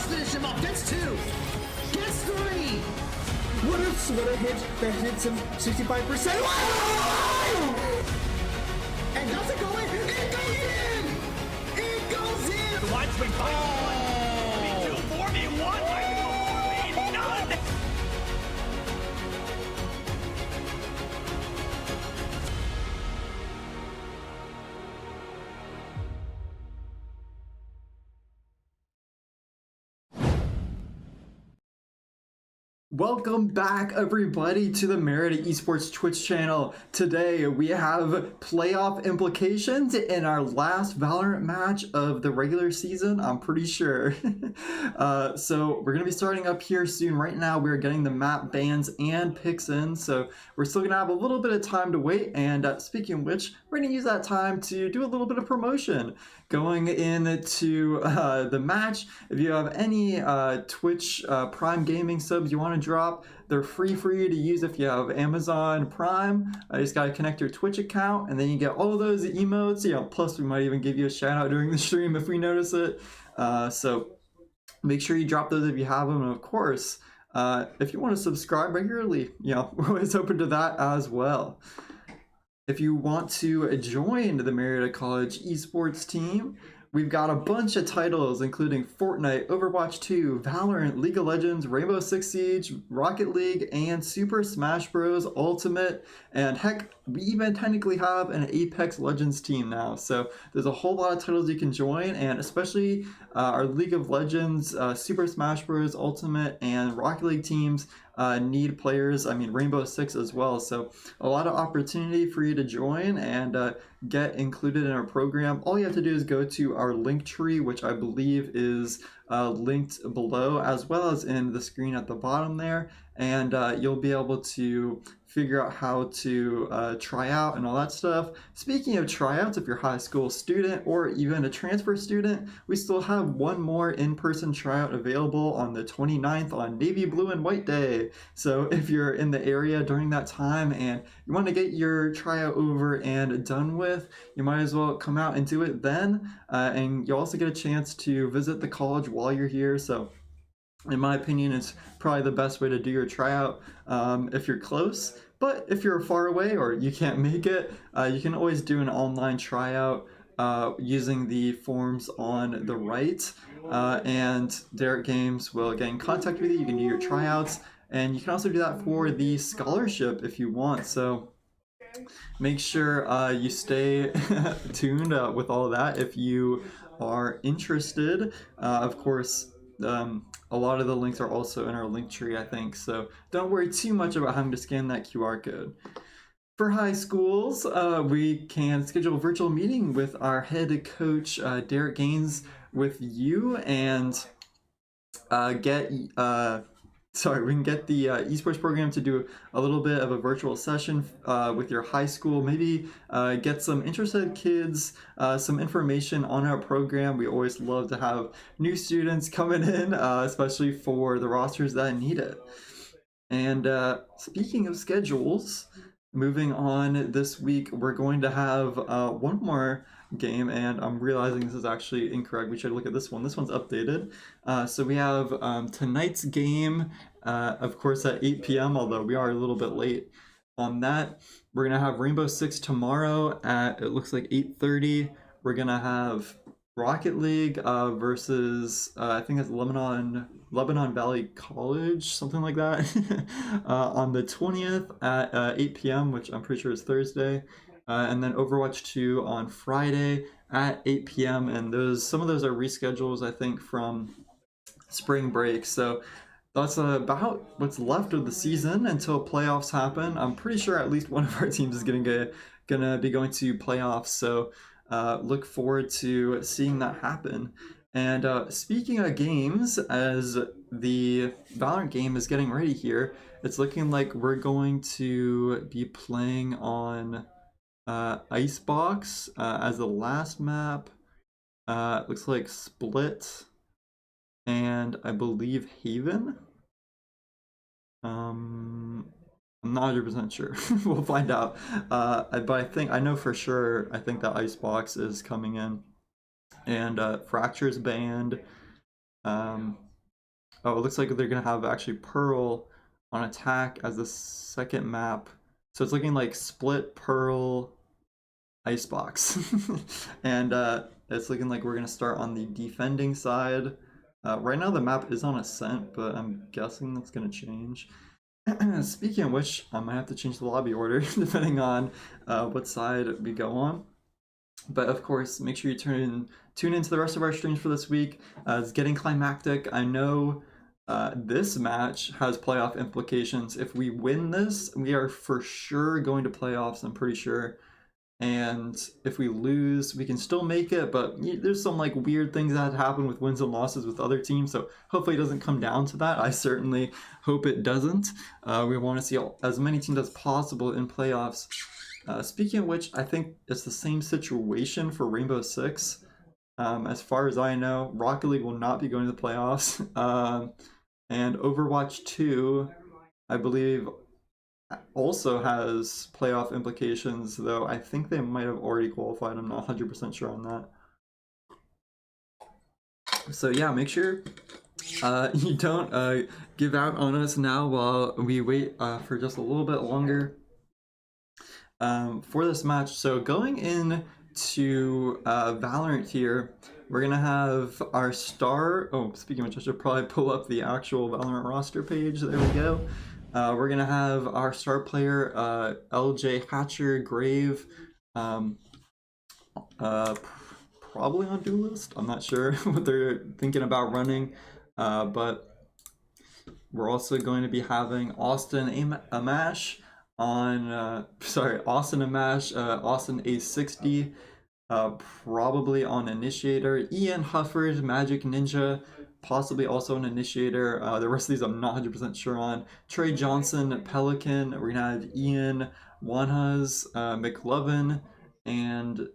finish him off. Gets 2. Gets 3. What a hit that hits him 65%. Wow! And does it go in? It goes in! It goes in! The wide swing fight. 3-2, 4v1. Bicycle 4v none. Welcome back, everybody, to the Marietta Esports Twitch channel. Today we have playoff implications in our last Valorant match of the regular season, I'm pretty sure. So we're going to be starting up here soon. Right now we're getting the map bans and picks in, so we're still going to have a little bit of time to wait. And speaking of which, we're going to use that time to do a little bit of promotion. Going into the match, if you have any Twitch Prime Gaming subs you want to drop, they're free for you to use if you have Amazon Prime. You just gotta connect your Twitch account, and then you get all those emotes. Plus we might even give you a shout out during the stream if we notice it. So make sure you drop those if you have them, and of course, if you want to subscribe regularly, we're always open to that as well. If you want to join the Marietta College esports team, we've got a bunch of titles including Fortnite, Overwatch 2, Valorant, League of Legends, Rainbow Six Siege, Rocket League, and Super Smash Bros. Ultimate. And heck, we even technically have an Apex Legends team now. So there's a whole lot of titles you can join, and especially our League of Legends, Super Smash Bros. Ultimate, and Rocket League teams need players. Rainbow Six as well. So a lot of opportunity for you to join and get included in our program. All you have to do is go to our link tree, which I believe is linked below, as well as in the screen at the bottom there, and you'll be able to figure out how to try out and all that stuff. Speaking of tryouts, if you're a high school student or even a transfer student, we still have one more in-person tryout available on the 29th on Navy Blue and White Day. So if you're in the area during that time and you want to get your tryout over and done with, you might as well come out and do it then. And you'll also get a chance to visit the college while you're here. So in my opinion, it's probably the best way to do your tryout if you're close. But if you're far away or you can't make it, you can always do an online tryout using the forms on the right. And Derek Games will get in contact with you. You can do your tryouts. And you can also do that for the scholarship if you want. So make sure you stay tuned with all of that if you are interested. Of course, a lot of the links are also in our link tree, I think, so don't worry too much about having to scan that QR code. For high schools, we can schedule a virtual meeting with our head coach, Derek Gaines, with you, and we can get the esports program to do a little bit of a virtual session with your high school. Maybe get some interested kids some information on our program. We always love to have new students coming in, especially for the rosters that need it. And speaking of schedules, moving on this week, we're going to have one more game, and I'm realizing this is actually incorrect. We should look at this one. This one's updated. So we have tonight's game, of course, at 8 p.m., although we are a little bit late on that. We're going to have Rainbow Six tomorrow at, it looks like 8:30. We're going to have Rocket League versus, I think it's Lebanon Valley College, something like that, on the 20th at 8 p.m., which I'm pretty sure is Thursday. And then Overwatch 2 on Friday at 8 p.m. And some of those are reschedules, I think, from spring break. So that's about what's left of the season until playoffs happen. I'm pretty sure at least one of our teams is gonna be going to playoffs. So look forward to seeing that happen. And speaking of games, as the Valorant game is getting ready here, it's looking like we're going to be playing on Icebox as the last map. Looks like Split and I believe Haven. I'm not 100% sure. We'll find out. But I know for sure, I think that Icebox is coming in. And Fracture's banned. Oh, it looks like they're gonna have actually Pearl on attack as the second map. So it's looking like split Pearl Icebox. And it's looking like we're gonna start on the defending side. Right now the map is on Ascent, but I'm guessing that's gonna change. Speaking of which, I might have to change the lobby order depending on what side we go on. But of course, make sure you tune into the rest of our streams for this week. It's getting climactic. I know this match has playoff implications. If we win this, we are for sure going to playoffs, I'm pretty sure. And if we lose, we can still make it, but there's some like weird things that happen with wins and losses with other teams, so hopefully it doesn't come down to that. I certainly hope it doesn't. We want to see as many teams as possible in playoffs. Speaking of which, I think it's the same situation for Rainbow Six. As far as I know, Rocket League will not be going to the playoffs. And Overwatch 2, I believe, also has playoff implications, though I think they might have already qualified. I'm not 100% sure on that. So yeah, make sure you don't give out on us now while we wait for just a little bit longer for this match. So going into Valorant here, we're gonna have our star. Oh, speaking of which, I should probably pull up the actual Valorant roster page. There we go. We're gonna have our star player LJ Hatcher Grave, probably on Duelist. I'm not sure what they're thinking about running, but we're also going to be having Austin Amash on Austin Amash, Austin A60, probably on Initiator, Ian Hufford, Magic Ninja, possibly also an Initiator. The rest of these I'm not 100% sure on. Trey Johnson, Pelican. We're gonna have Ian, Wanhas, McLovin, and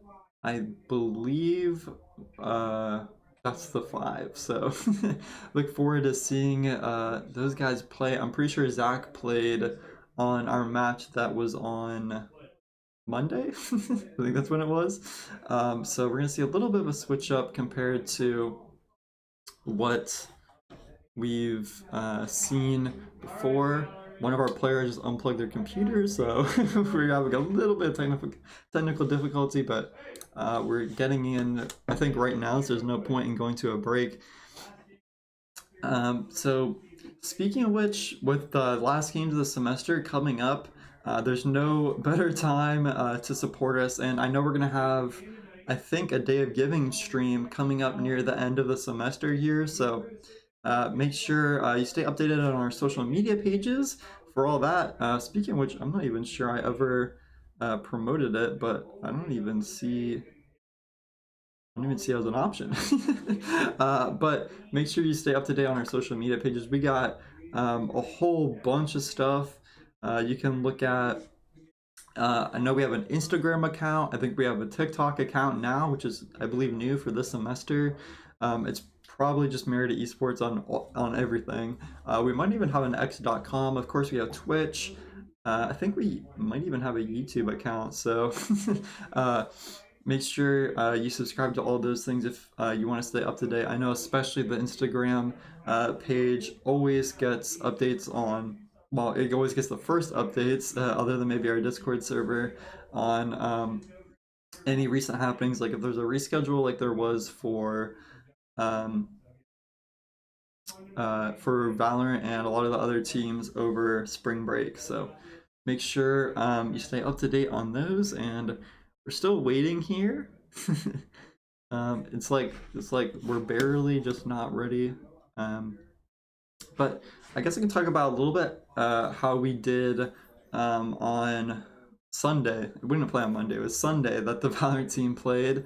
I believe that's the 5. So look forward to seeing those guys play. I'm pretty sure Zach played on our match that was on Monday. I think that's when it was. So we're gonna see a little bit of a switch up compared to what we've seen before. One of our players just unplugged their computer, so we're having a little bit of technical difficulty, but we're getting in, I think, right now, so there's no point in going to a break. So speaking of which, with the last games of the semester coming up, there's no better time to support us, and I know we're gonna have, I think, a Day of Giving stream coming up near the end of the semester here, so make sure you stay updated on our social media pages for all that. Speaking of which, I'm not even sure I ever promoted it, but I don't even see it as an option. But make sure you stay up to date on our social media pages. We got a whole bunch of stuff you can look at. I know we have an Instagram account. I think we have a TikTok account now, which is, I believe, new for this semester. It's probably just Marietta Esports on everything. We might even have an x.com. Of course, we have Twitch. I think we might even have a YouTube account. So make sure you subscribe to all those things if you want to stay up to date. I know especially the Instagram page always gets updates on, well, it always gets the first updates, other than maybe our Discord server, on any recent happenings, like if there's a reschedule like there was for Valorant and a lot of the other teams over spring break. So make sure you stay up to date on those, and we're still waiting here. It's like we're barely just not ready. But I guess I can talk about a little bit how we did on Sunday. We didn't play on Monday. It was Sunday that the Valorant team played.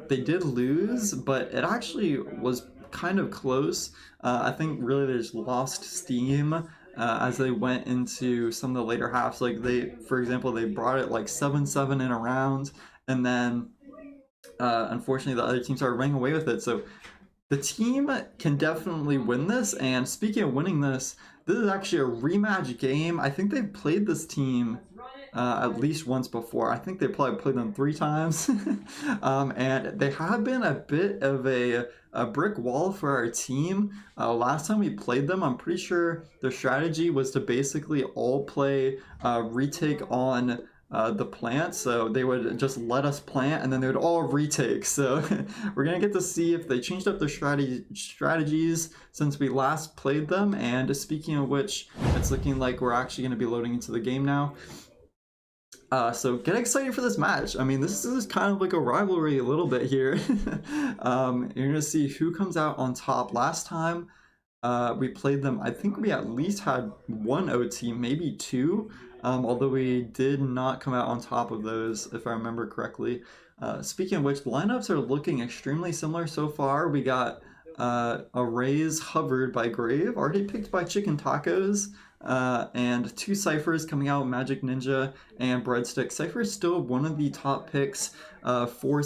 They did lose, but it actually was kind of close. I think really they just lost steam as they went into some of the later halves. Like for example, they brought it like 7-7 in a round, and then unfortunately the other team started running away with it. So the team can definitely win this. And speaking of winning this is actually a rematch game. I think they've played this team at least once before. I think they probably played them 3 times. And they have been a bit of a brick wall for our team. Last time we played them, I'm pretty sure their strategy was to basically all play retake on the plant, so they would just let us plant and then they would all retake. So we're gonna get to see if they changed up their strategies since we last played them. And speaking of which, it's looking like we're actually gonna be loading into the game now. So get excited for this match. I mean, this is kind of like a rivalry a little bit here. You're gonna see who comes out on top. Last time we played them, I think we at least had 1 OT, maybe 2. Although we did not come out on top of those, if I remember correctly. Speaking of which, the lineups are looking extremely similar so far. We got a Raise Hovered by Grave, already picked by Chicken Tacos, and 2 Cyphers coming out, Magic Ninja and Breadstick. Cypher is still one of the top picks for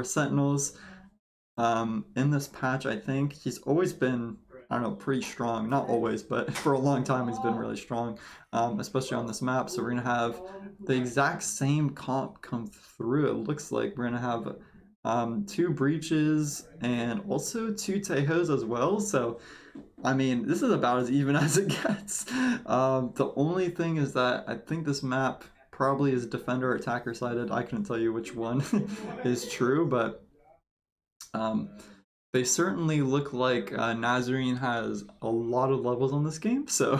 Sentinels in this patch. I think he's always been, I don't know, pretty strong. Not always, but for a long time he's been really strong, especially on this map. So we're gonna have the exact same comp come through. It looks like we're gonna have 2 Breaches and also 2 Tejos as well. So I mean, this is about as even as it gets. The only thing is that I think this map probably is defender or attacker sided. I couldn't tell you which one is true, but they certainly look like Nazarene has a lot of levels on this game, so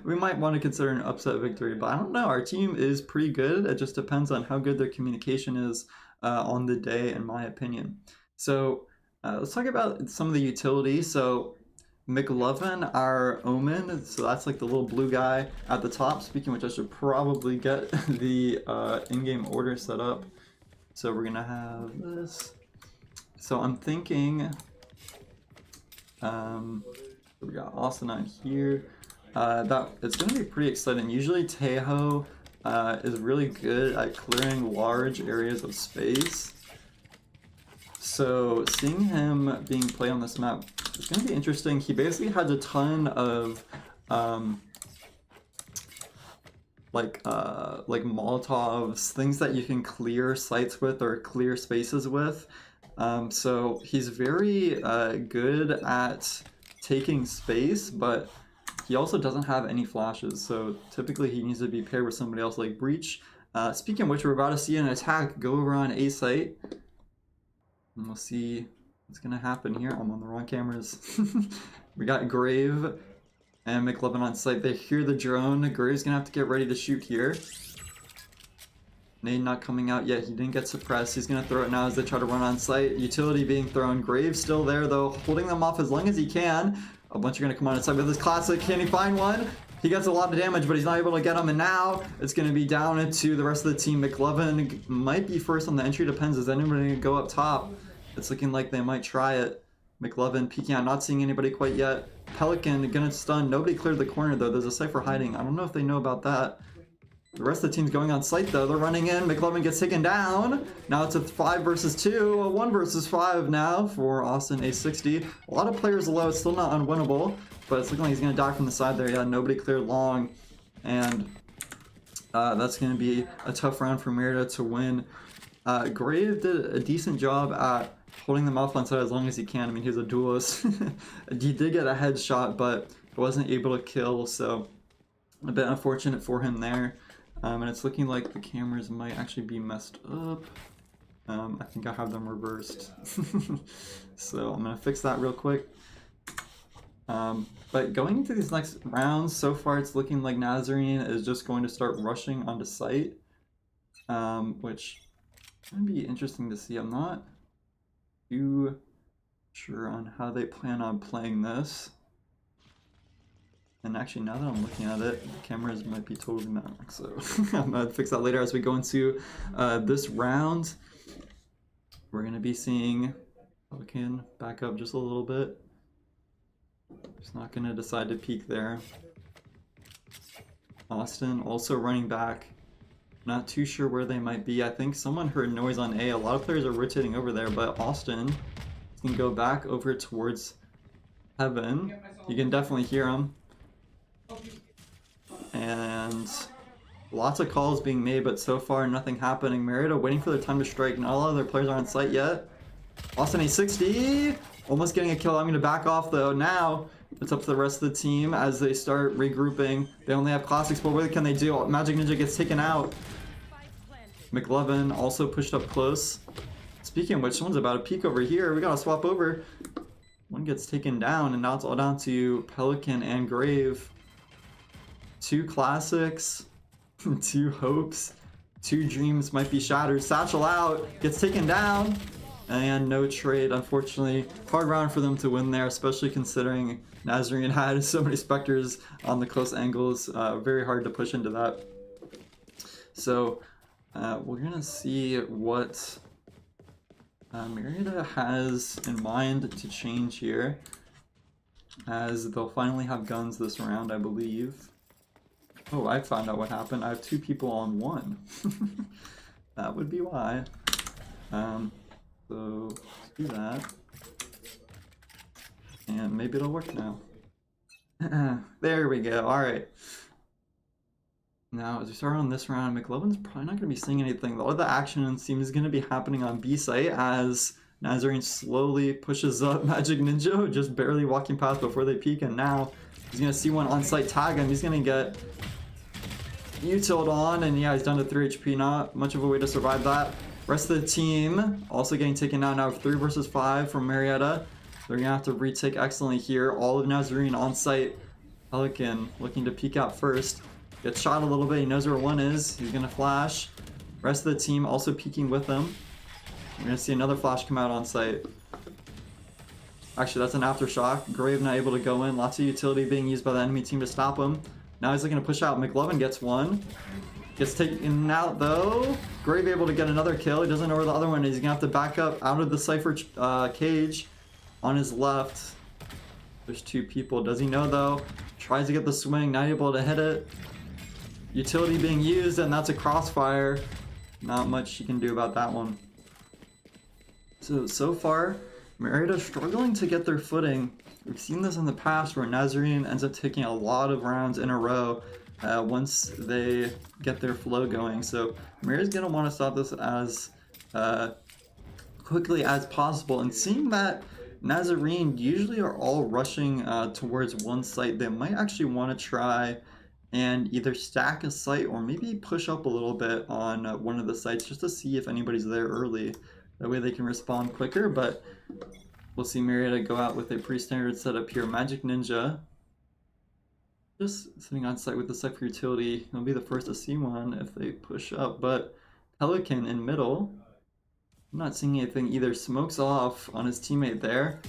we might want to consider an upset victory. But I don't know, our team is pretty good. It just depends on how good their communication is on the day, in my opinion. So let's talk about some of the utility. So McLovin, our Omen, so that's like the little blue guy at the top. Speaking of which, I should probably get the in-game order set up. So we're gonna have this. So I'm thinking, we got Austin on here. That it's gonna be pretty exciting. Usually Tejo is really good at clearing large areas of space. So seeing him being played on this map is going to be interesting. He basically has a ton of like Molotovs, things that you can clear sites with or clear spaces with. So he's very good at taking space, but he also doesn't have any flashes. So typically he needs to be paired with somebody else like Breach. Speaking of which, we're about to see an attack go over on A site. And we'll see what's gonna happen here. I'm on the wrong cameras. We got Grave and McLovin on site. They hear the drone. Grave's gonna have to get ready to shoot here. Nade not coming out yet. He didn't get suppressed. He's gonna throw it now as they try to run on site. Utility being thrown. Grave still there though, holding them off as long as he can. A bunch are gonna come on site with this classic. Can he find one? He gets a lot of damage, but he's not able to get them, and now it's going to be down to the rest of the team. McLovin might be first on the entry. Depends. Is anybody going to go up top? It's looking like they might try it. McLovin peeking out, not seeing anybody quite yet. Pelican gonna stun. Nobody cleared the corner though. There's a Cypher hiding. I don't know if they know about that. The rest of the team's going on site though. They're running in. McLovin gets taken down. Now it's a 5 versus 2. A 1 versus 5 now for Austin A60. A lot of players low. It's still not unwinnable, but it's looking like he's going to die from the side there. Yeah, nobody cleared long. And that's going to be a tough round for Marietta to win. Grave did a decent job at holding them off on side as long as he can. I mean, he's a duelist. He did get a headshot, but wasn't able to kill, so a bit unfortunate for him there. And it's looking like the cameras might actually be messed up. I think I have them reversed. So I'm going to fix that real quick. But going into these next rounds, so far it's looking like Nazarene is just going to start rushing onto site. Which is going to be interesting to see. I'm not too sure on how they plan on playing this. And actually, now that I'm looking at it, the cameras might be totally max, so I'm going to fix that later as we go into this round. We're going to be seeing Pelican back up just a little bit. He's not going to decide to peek there. Austin also running back. Not too sure where they might be. I think someone heard noise on A. A lot of players are rotating over there, but Austin can go back over towards Heaven. You can definitely hear him. And lots of calls being made, but so far nothing happening. Marietta waiting for the time to strike. Not a lot of their players are on site yet. Austin A60, almost getting a kill. I'm going to back off though. Now it's up to the rest of the team as they start regrouping. They only have classics, but what can they do? Magic Ninja gets taken out. McLovin also pushed up close. Speaking of which, someone's about to peek over here. We got to swap over. One gets taken down, and now it's all down to Pelican and Grave. 2 classics, 2 hopes, 2 dreams might be shattered. Satchel out, gets taken down, and no trade. Unfortunately, hard round for them to win there, especially considering Nazarene had so many Spectres on the close angles. Very hard to push into that. So we're gonna see what Marietta has in mind to change here, as they'll finally have guns this round, I believe. Oh, I found out what happened. I have 2 people on 1. That would be why. So let's do that. And maybe it'll work now. There we go. Alright. Now, as we start on this round, McLovin's probably not going to be seeing anything. A lot of the action seems going to be happening on B site as Nazarene slowly pushes up Magic Ninja, just barely walking past before they peek, and now he's going to see one on site tag him. He's going to get utiled on, and yeah, he's down to 3 HP. Not much of a way to survive that. Rest of the team also getting taken down now. 3 versus 5 from Marietta. They're going to have to retake excellently here. All of Nazarene on site. Pelican looking to peek out first. Gets shot a little bit. He knows where one is. He's going to flash. Rest of the team also peeking with him. We're going to see another flash come out on site. Actually, that's an aftershock. Grave not able to go in. Lots of utility being used by the enemy team to stop him. Now he's looking to push out. McLovin gets one. Gets taken out though. Grave able to get another kill. He doesn't know where the other one is. He's going to have to back up out of the Cypher cage on his left. There's 2 people. Does he know though? Tries to get the swing. Not able to hit it. Utility being used, and that's a crossfire. Not much he can do about that one. So far, Marietta struggling to get their footing. We've seen this in the past where Nazarene ends up taking a lot of rounds in a row once they get their flow going. So Marietta's going to want to stop this as quickly as possible. And seeing that Nazarene usually are all rushing towards one site, they might actually want to try and either stack a site or maybe push up a little bit on one of the sites just to see if anybody's there early. That way they can respond quicker, but we'll see Marietta go out with a pretty standard setup here. Magic Ninja just sitting on site with the Cypher utility. He'll be the first to see one if they push up, but Pelican in middle. I'm not seeing anything either. Smokes off on his teammate there.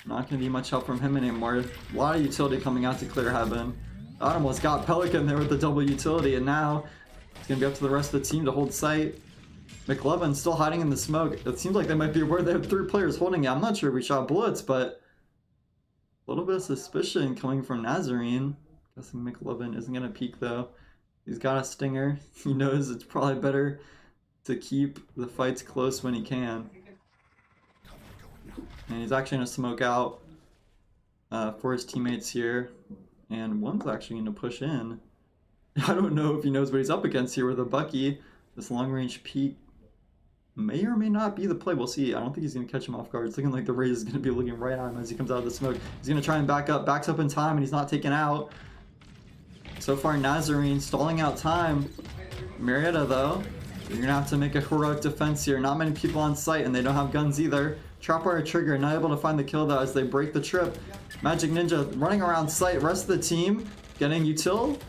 Not going to be much help from him anymore. A lot of utility coming out to clear heaven. Almost got Pelican there with the double utility, and now it's going to be up to the rest of the team to hold site. McLovin still hiding in the smoke. It seems like they might be aware they have 3 players holding it. I'm not sure if we shot bullets, but a little bit of suspicion coming from Nazarene. Guessing McLovin isn't going to peek though. He's got a stinger. He knows it's probably better to keep the fights close when he can. And he's actually going to smoke out for his teammates here. And one's actually going to push in. I don't know if he knows what he's up against here with a Bucky. This long-range peek may or may not be the play. We'll see. I don't think he's going to catch him off guard. It's looking like the Raze is going to be looking right at him as he comes out of the smoke. He's going to try and back up. Backs up in time, and he's not taken out. So far, Nazarene stalling out time. Marietta, though, you're going to have to make a heroic defense here. Not many people on site, and they don't have guns either. Trapwire trigger, not able to find the kill, though, as they break the trip. Magic Ninja running around site. Rest of the team getting util.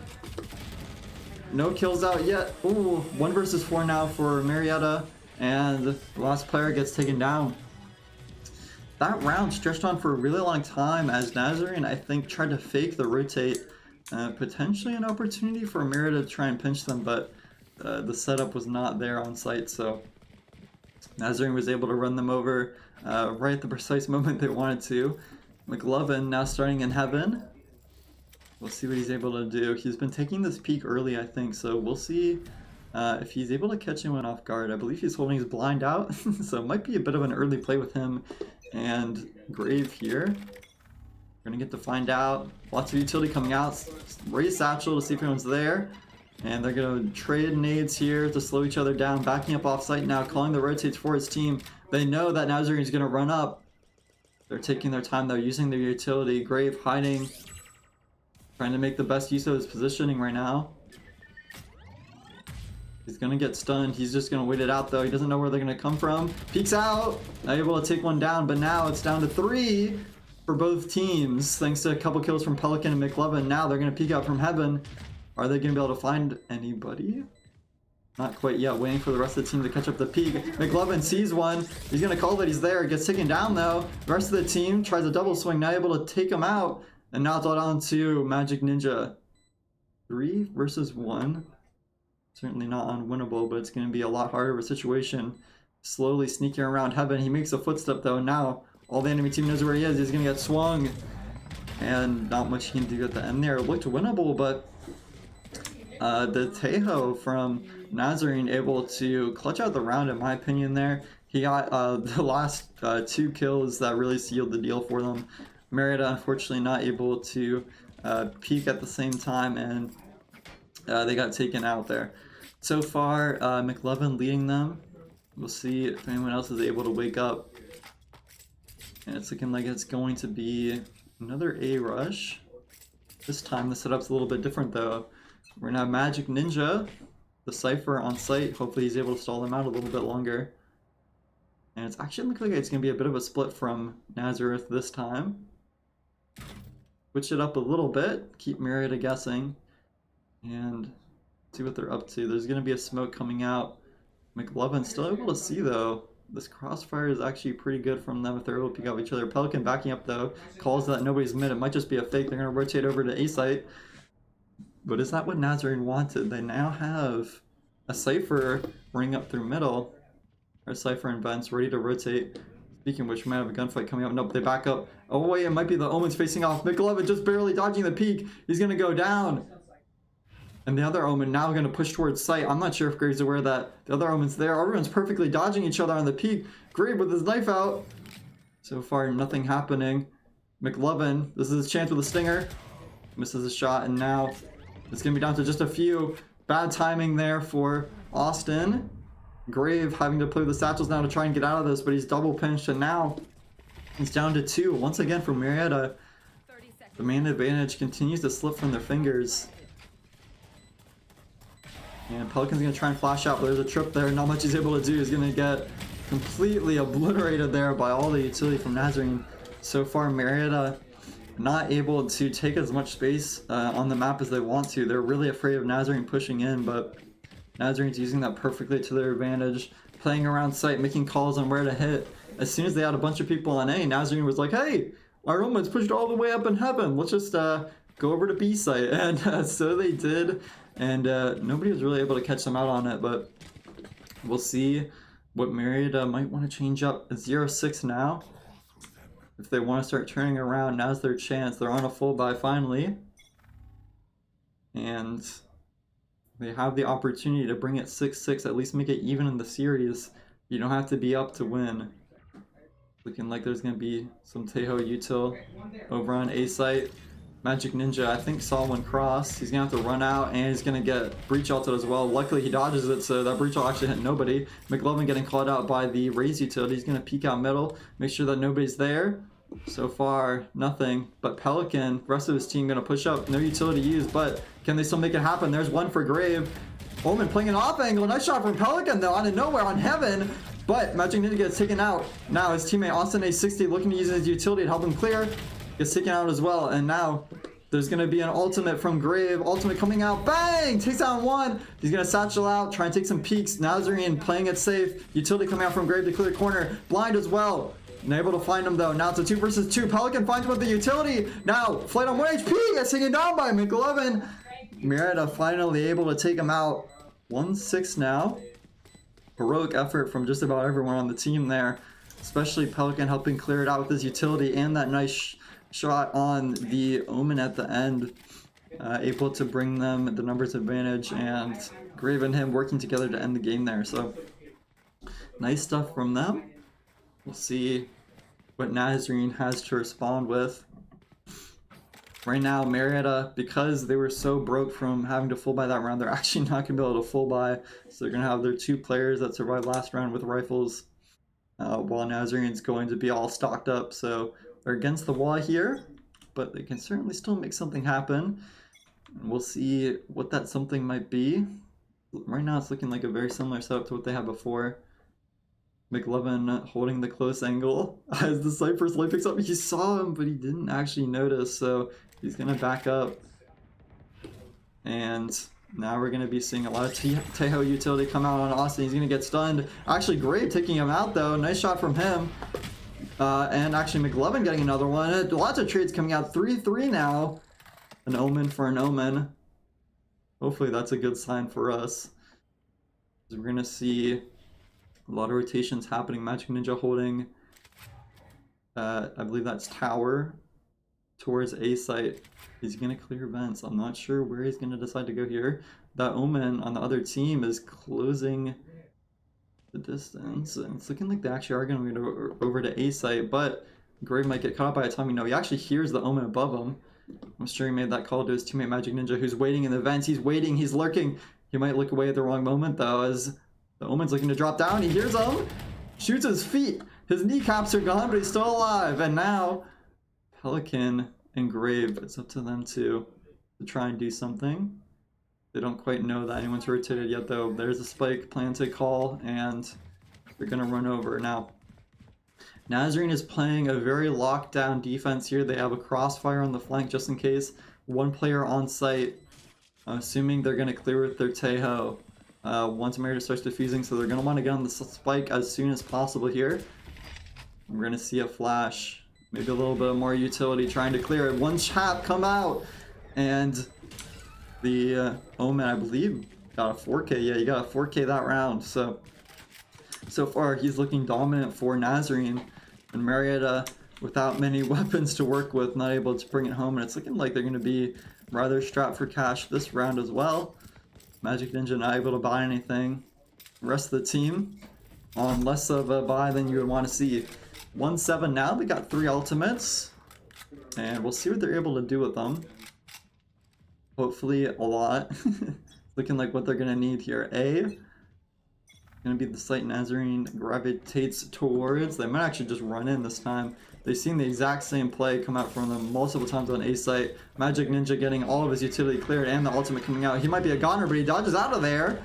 No kills out yet. Ooh, 1 versus 4 now for Marietta, and the last player gets taken down. That round stretched on for a really long time as Nazarene, I think, tried to fake the rotate. Potentially an opportunity for Marietta to try and pinch them, but the setup was not there on site, so Nazarene was able to run them over right at the precise moment they wanted to. McLovin now starting in heaven. We'll see what he's able to do. He's been taking this peek early, I think, so we'll see if he's able to catch anyone off guard. I believe he's holding his blind out, so it might be a bit of an early play with him and Grave here. We're gonna get to find out. Lots of utility coming out. Raise Satchel to see if anyone's there. And they're gonna trade nades here to slow each other down. Backing up off site now, calling the rotates for his team. They know that Nazarene's gonna run up. They're taking their time though, using their utility. Grave hiding. Trying to make the best use of his positioning right now. He's gonna get stunned. He's just gonna wait it out though. He doesn't know where they're gonna come from. Peeks out. Not able to take one down, but now it's down to 3 for both teams. Thanks to a couple kills from Pelican and McLovin. Now they're gonna peek out from heaven. Are they gonna be able to find anybody? Not quite yet. Waiting for the rest of the team to catch up the peak. McLovin sees one. He's gonna call that he's there. Gets taken down though. The rest of the team tries a double swing. Not able to take him out. And now it's all down to Magic Ninja. 3 versus 1. Certainly not unwinnable, but it's going to be a lot harder of a situation. Slowly sneaking around heaven. He makes a footstep though. Now all the enemy team knows where he is. He's going to get swung. And not much he can do at the end there. It looked winnable, but the Tejo from Nazarene able to clutch out the round in my opinion there. He got the last 2 kills that really sealed the deal for them. Marietta unfortunately not able to peak at the same time, and they got taken out there. So far, McLovin leading them. We'll see if anyone else is able to wake up. And it's looking like it's going to be another A rush. This time the setup's a little bit different though. We're gonna have Magic Ninja, the Cypher on site. Hopefully he's able to stall them out a little bit longer. And it's actually looking like it's gonna be a bit of a split from Nazareth this time. Switch it up a little bit, keep Marietta guessing, and see what they're up to. There's going to be a smoke coming out. McLovin still able to see though. This crossfire is actually pretty good from them if they're able to pick up each other. Pelican backing up though, calls that nobody's mid. It might just be a fake. They're going to rotate over to A site. But is that what Nazarene wanted? They now have a Cypher ring up through middle. Our Cypher and Vents ready to rotate. Speaking of which, we might have a gunfight coming up. Nope, they back up. Oh wait, it might be the Omens facing off. McLovin just barely dodging the peak. He's gonna go down. And the other Omen now gonna push towards site. I'm not sure if Grave's aware that the other Omen's there. Everyone's perfectly dodging each other on the peak. Grave with his knife out. So far, nothing happening. McLovin, this is his chance with a stinger. Misses a shot, and now it's gonna be down to just a few. Bad timing there for Austin. Grave having to play the satchels now to try and get out of this, but he's double pinched, and now he's down to 2 once again for Marietta. The man advantage continues to slip from their fingers. And Pelican's gonna try and flash out, but there's a trip there. Not much he's able to do. He's gonna get completely obliterated there by all the utility from Nazarene. So far, Marietta not able to take as much space on the map as they want to. They're really afraid of Nazarene pushing in, but Nazarene's using that perfectly to their advantage, playing around site, making calls on where to hit. As soon as they had a bunch of people on A, Nazarene was like, hey, our Omen's pushed all the way up in heaven. Let's just go over to B site. And so they did, and nobody was really able to catch them out on it, but we'll see what Marietta might want to change up. 0-6 now. If they want to start turning around, now's their chance. They're on a full buy finally. And they have the opportunity to bring it 6-6, at least make it even in the series. You don't have to be up to win. Looking like there's going to be some Tejo util over on A site. Magic Ninja, I think, saw one cross. He's going to have to run out, and he's going to get breach ulted as well. Luckily, he dodges it, so that breach ult actually hit nobody. McLovin getting called out by the raise utility. He's going to peek out middle, make sure that nobody's there. So far, nothing. But Pelican, rest of his team going to push up. No utility used, but can they still make it happen? There's one for Grave. Omen playing an off angle. Nice shot from Pelican, though, out of nowhere on Heaven. But Magic Ninja gets taken out. Now his teammate Austin A60 looking to use his utility to help him clear. Gets taken out as well. And now there's going to be an ultimate from Grave. Ultimate coming out. Bang! Takes out one. He's going to satchel out. Try and take some peeks. Nazarene playing it safe. Utility coming out from Grave to clear the corner. Blind as well. Unable to find him though. Now it's a 2 versus 2. Pelican finds him with the utility. Now Flight on 1 HP gets taken down by McLovin. Marietta finally able to take him out. 1-6 now. Heroic effort from just about everyone on the team there. Especially Pelican helping clear it out with his utility and that nice shot on the Omen at the end. Able to bring them the numbers advantage, and Grave and him working together to end the game there. So nice stuff from them. We'll see what Nazarene has to respond with. Right now, Marietta, because they were so broke from having to full buy that round, they're actually not going to be able to full buy. So they're going to have their 2 players that survived last round with rifles, while Nazarene's going to be all stocked up. So they're against the wall here, but they can certainly still make something happen. And we'll see what that something might be. Right now, it's looking like a very similar setup to what they had before. McLovin holding the close angle as the sniper slide picks up. He saw him, but he didn't actually notice, so he's gonna back up. And now we're gonna be seeing a lot of Tejo utility come out on Austin. He's gonna get stunned. Actually, Grave taking him out though. Nice shot from him. And actually McLovin getting another one. Lots of trades coming out. 3-3 now. An omen for an omen. Hopefully that's a good sign for us. We're gonna see a lot of rotations happening. Magic Ninja holding, I believe that's tower towards A site. He's gonna clear vents. I'm not sure where he's gonna decide to go here. That omen on the other team is closing the distance, and it's looking like they actually are gonna go over to A site, but Grave might get caught up by the time. You know, he actually hears the omen above him. I'm sure he made that call to his teammate Magic Ninja, who's waiting in the vents. He's waiting, he's lurking. He might look away at the wrong moment though, as the omen's looking to drop down. He hears him, shoots his feet. His kneecaps are gone, but he's still alive. And now Pelican and Grave, it's up to them to try and do something. They don't quite know that anyone's rotated yet though. There's a spike planted call, and they're gonna run over. Now Nazarene is playing a very locked down defense here. They have a crossfire on the flank just in case. 1 player on site. I'm assuming they're gonna clear with their Tejo once Marietta starts defusing, so they're going to want to get on the spike as soon as possible here. We're going to see a flash, maybe a little bit more utility trying to clear it. 1 chap come out, and the omen, I believe, got a 4K. Yeah, he got a 4K that round. So far he's looking dominant for Nazarene, and Marietta, without many weapons to work with, not able to bring it home, and it's looking like they're going to be rather strapped for cash this round as well. Magic Ninja not able to buy anything. The rest of the team on less of a buy than you would want to see. 1-7 now. They got 3 ultimates, and we'll see what they're able to do with them. Hopefully a lot. Looking like what they're going to need here. A, going to be the site Nazarene gravitates towards. They might actually just run in this time. They've seen the exact same play come out from them multiple times on A site. Magic Ninja getting all of his utility cleared and the ultimate coming out. He might be a goner, but he dodges out of there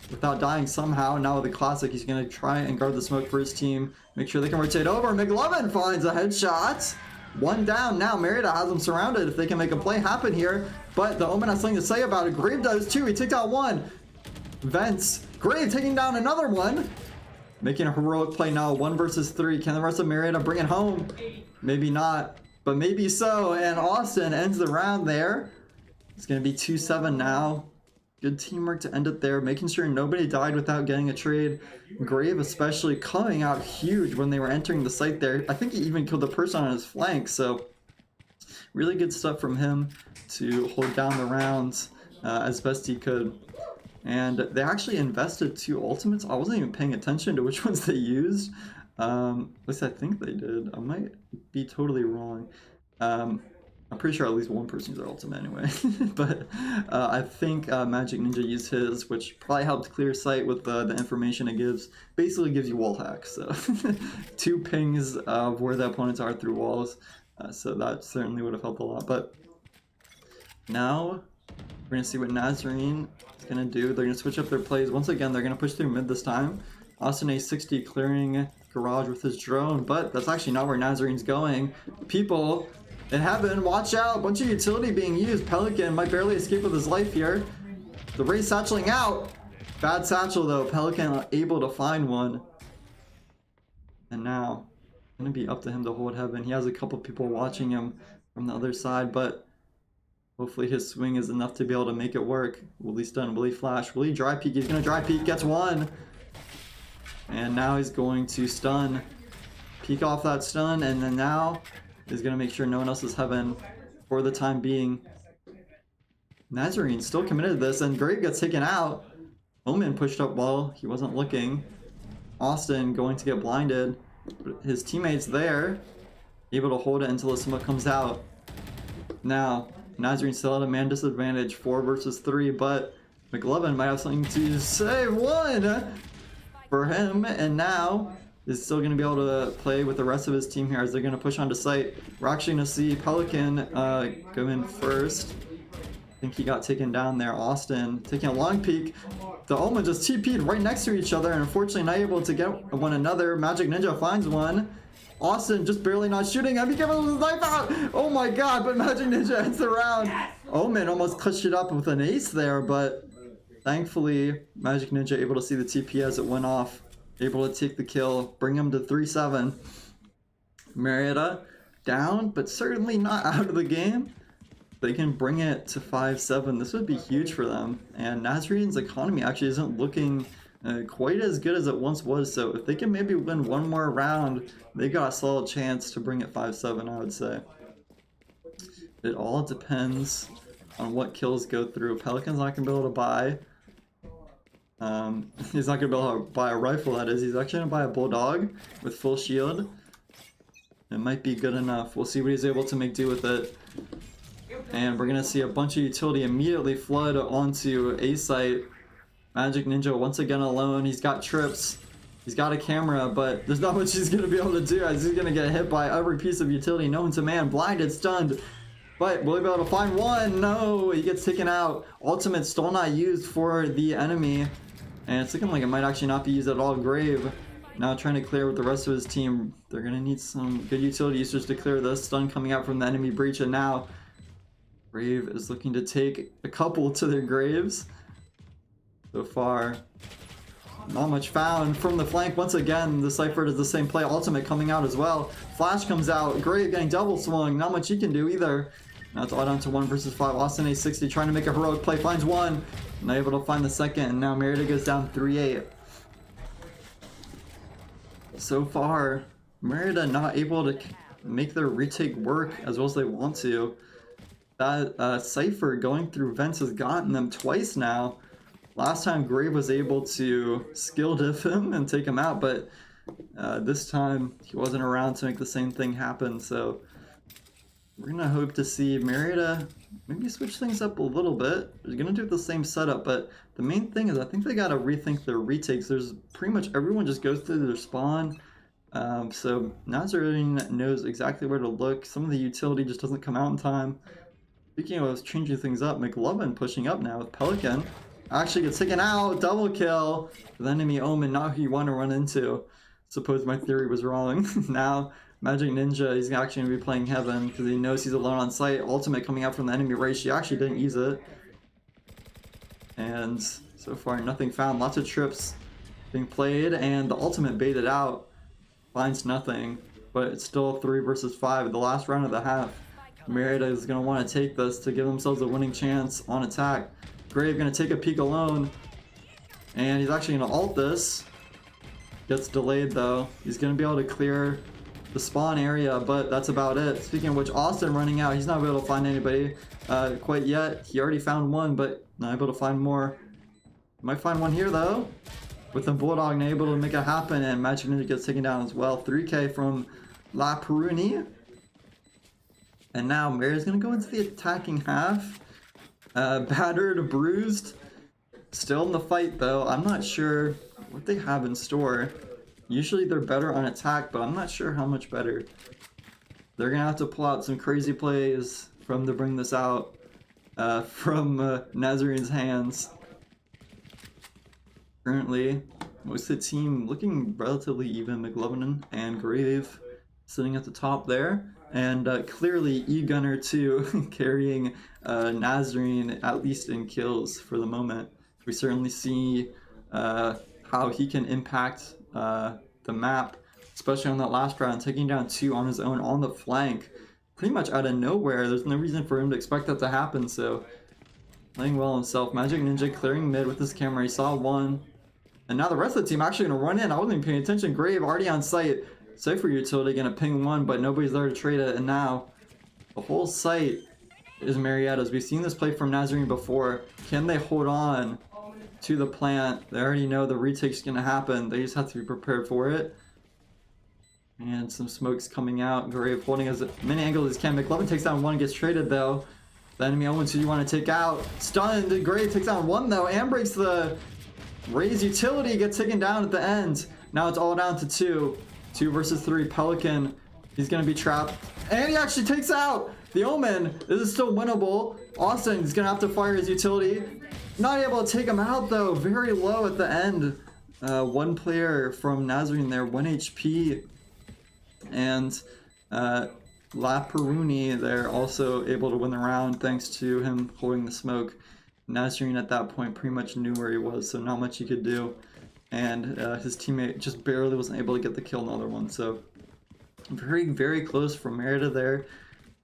without dying somehow. Now with the classic, he's going to try and guard the smoke for his team. Make sure they can rotate over. McLovin finds a headshot. 1 down now. Marietta has them surrounded if they can make a play happen here. But the omen has something to say about it. Grave does too. He took out 1. Vents. Grave taking down another one. Making a heroic play now. 1 versus 3. Can the rest of Marietta bring it home? Maybe not, but maybe so. And Austin ends the round there. It's going to be 2-7 now. Good teamwork to end it there. Making sure nobody died without getting a trade. Grave especially coming out huge when they were entering the site there. I think he even killed the person on his flank. So really good stuff from him to hold down the rounds as best he could. And they actually invested 2 ultimates. I wasn't even paying attention to which ones they used. At least I think they did. I might be totally wrong. I'm pretty sure at least 1 person used their ultimate anyway. But I think Magic Ninja used his, which probably helped clear sight with the information it gives. Basically gives you wall hacks. So 2 pings of where the opponents are through walls. So that certainly would have helped a lot. But now we're going to see what Nazarene is going to do. They're going to switch up their plays. Once again, they're going to push through mid this time. Austin A60 clearing garage with his drone, but that's actually not where Nazarene's going. People in heaven, watch out. Bunch of utility being used. Pelican might barely escape with his life here. The Ray satcheling out. Bad satchel though. Pelican able to find one. And now, it's going to be up to him to hold heaven. He has a couple people watching him from the other side, but hopefully his swing is enough to be able to make it work. Will he stun? Will he flash? Will he dry peek? He's going to dry peek. Gets 1. And now he's going to stun. Peek off that stun. And then now he's going to make sure no one else is heaven for the time being. Nazarene still committed to this. And Grave gets taken out. Omen pushed up well. He wasn't looking. Austin going to get blinded. His teammates there. Able to hold it until the smoke comes out. Now, Nazarene still at a man disadvantage, 4 versus 3, but McLovin might have something to say. One for him, and now is still going to be able to play with the rest of his team here as they're going to push onto site. We're actually going to see Pelican go in first. I think he got taken down there. Austin taking a long peek. The Omen just TP'd right next to each other and unfortunately not able to get one another. Magic Ninja finds one. Austin just barely not shooting. I'm giving him the knife out. Oh my god, but Magic Ninja ends the round. Omen almost clutched it up with an ace there, but thankfully Magic Ninja able to see the TP as it went off. Able to take the kill, bring him to 3-7. Marietta down, but certainly not out of the game. They can bring it to 5-7. This would be huge for them. And Nazarene's economy actually isn't looking quite as good as it once was. So if they can maybe win one more round, they got a solid chance to bring it 5-7, I would say. It all depends on what kills go through. Pelican's not going to be able to buy. He's not going to be able to buy a rifle, that is. He's actually going to buy a bulldog with full shield. It might be good enough. We'll see what he's able to make do with it. And we're going to see a bunch of utility immediately flood onto A site. Magic Ninja once again alone. He's got trips. He's got a camera, but there's not much he's going to be able to do as he's going to get hit by every piece of utility known to man. Blinded, stunned. But will he be able to find one? No, he gets taken out. Ultimate still not used for the enemy. And it's looking like it might actually not be used at all. Grave now trying to clear with the rest of his team. They're going to need some good utility users to clear this. Stun coming out from the enemy breach, and now Grave is looking to take a couple to their graves. So far, not much found from the flank. Once again, the Cypher does the same play. Ultimate coming out as well. Flash comes out. Grave getting double swung. Not much he can do either. Now it's all down to 1 versus 5. Austin A60 trying to make a heroic play. Finds one. Not able to find the second. And now Marietta goes down 3-8. So far, Marietta not able to make their retake work as well as they want to. That Cypher going through vents has gotten them twice now. Last time Grave was able to skill diff him and take him out, but this time he wasn't around to make the same thing happen. So we're gonna hope to see Marietta maybe switch things up a little bit. They're gonna do the same setup, but the main thing is I think they gotta rethink their retakes. There's pretty much everyone just goes through their spawn. So Nazarene knows exactly where to look. Some of the utility just doesn't come out in time. Speaking of changing things up, McLovin pushing up now with Pelican. Actually gets taken out, double kill. The enemy Omen, not who you want to run into. Suppose my theory was wrong. Now, Magic Ninja, he's actually going to be playing Heaven because he knows he's alone on site. Ultimate coming out from the enemy race. She actually didn't use it. And so far, nothing found. Lots of trips being played, and the ultimate baited out. Finds nothing, but it's still 3 versus 5. The last round of the half. Marietta is going to want to take this to give themselves a winning chance on attack. Grave going to take a peek alone, and he's actually going to ult this. Gets delayed though. He's going to be able to clear the spawn area, but that's about it. Speaking of which, Austin running out. He's not able to find anybody quite yet. He already found one, but not able to find more. Might find one here though, with the Bulldog not able to make it happen, and Magic Ninja gets taken down as well. 3K from La Peruni. And now Maria's going to go into the attacking half. Battered, bruised. Still in the fight though. I'm not sure what they have in store. Usually they're better on attack, but I'm not sure how much better. They're going to have to pull out some crazy plays from to bring this out from Nazarene's hands. Currently, most of the team looking relatively even. McLovin and Grave sitting at the top there. And clearly E-Gunner too, carrying Nazarene at least in kills for the moment. We certainly see how he can impact the map, especially on that last round, taking down 2 on his own on the flank, pretty much out of nowhere. There's no reason for him to expect that to happen, so playing well himself. Magic Ninja clearing mid with his camera. He saw one, and now the rest of the team actually gonna run in. I wasn't even paying attention. Grave already on site. Cypher utility gonna ping one, but nobody's there to trade it, and now the whole site is Marietta's. We've seen this play from Nazarene before. Can they hold on to the plant? They already know the retake's gonna happen. They just have to be prepared for it. And some smokes coming out. Grave holding as many angles as can. McLovin takes down one, gets traded though. The enemy Owens who you want to take out. Stunned. Grave takes down one though and breaks the Raise utility, gets taken down at the end. Now it's all down to 2. 2 versus 3. Pelican, he's going to be trapped. And he actually takes out the Omen. This is still winnable. Austin is going to have to fire his utility. Not able to take him out though. Very low at the end. One player from Nazarene there, 1 HP. And Laperuni, they're also able to win the round thanks to him holding the smoke. Nazarene at that point pretty much knew where he was, so not much he could do. And his teammate just barely wasn't able to get the kill on the other one. So very, very close from Marietta there.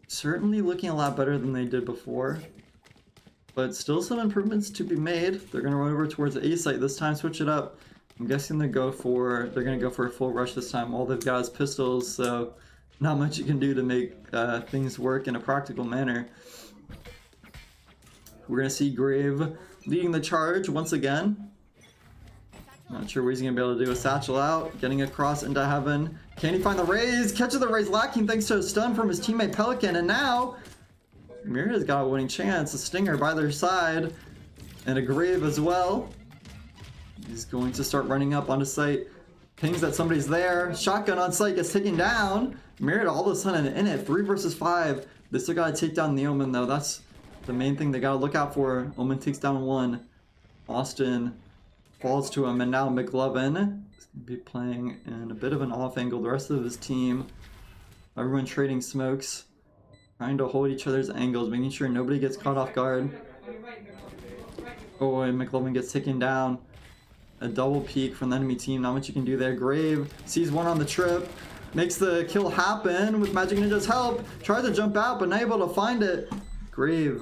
Certainly looking a lot better than they did before. But still some improvements to be made. They're going to run over towards the A site this time, switch it up. I'm guessing they're going to go for a full rush this time. All they've got is pistols, so not much you can do to make things work in a practical manner. We're going to see Grave leading the charge once again. Not sure what he's going to be able to do. A satchel out, getting across into heaven. Can he find the raise? Catches the raise lacking thanks to a stun from his teammate Pelican. And now, Marietta's got a winning chance. A stinger by their side. And a Grave as well. He's going to start running up onto site. Pings that somebody's there. Shotgun on site gets taken down. Marietta all of a sudden in it. 3 versus 5. They still got to take down the Omen though. That's the main thing they got to look out for. Omen takes down 1. Austin falls to him. And now McLovin is going to be playing in a bit of an off angle. The rest of his team, everyone trading smokes. Trying to hold each other's angles. Making sure nobody gets caught off guard. Oh, and McLovin gets taken down. A double peek from the enemy team. Not much you can do there. Grave sees one on the trip. Makes the kill happen with Magic Ninja's help. Tries to jump out, but not able to find it. Grave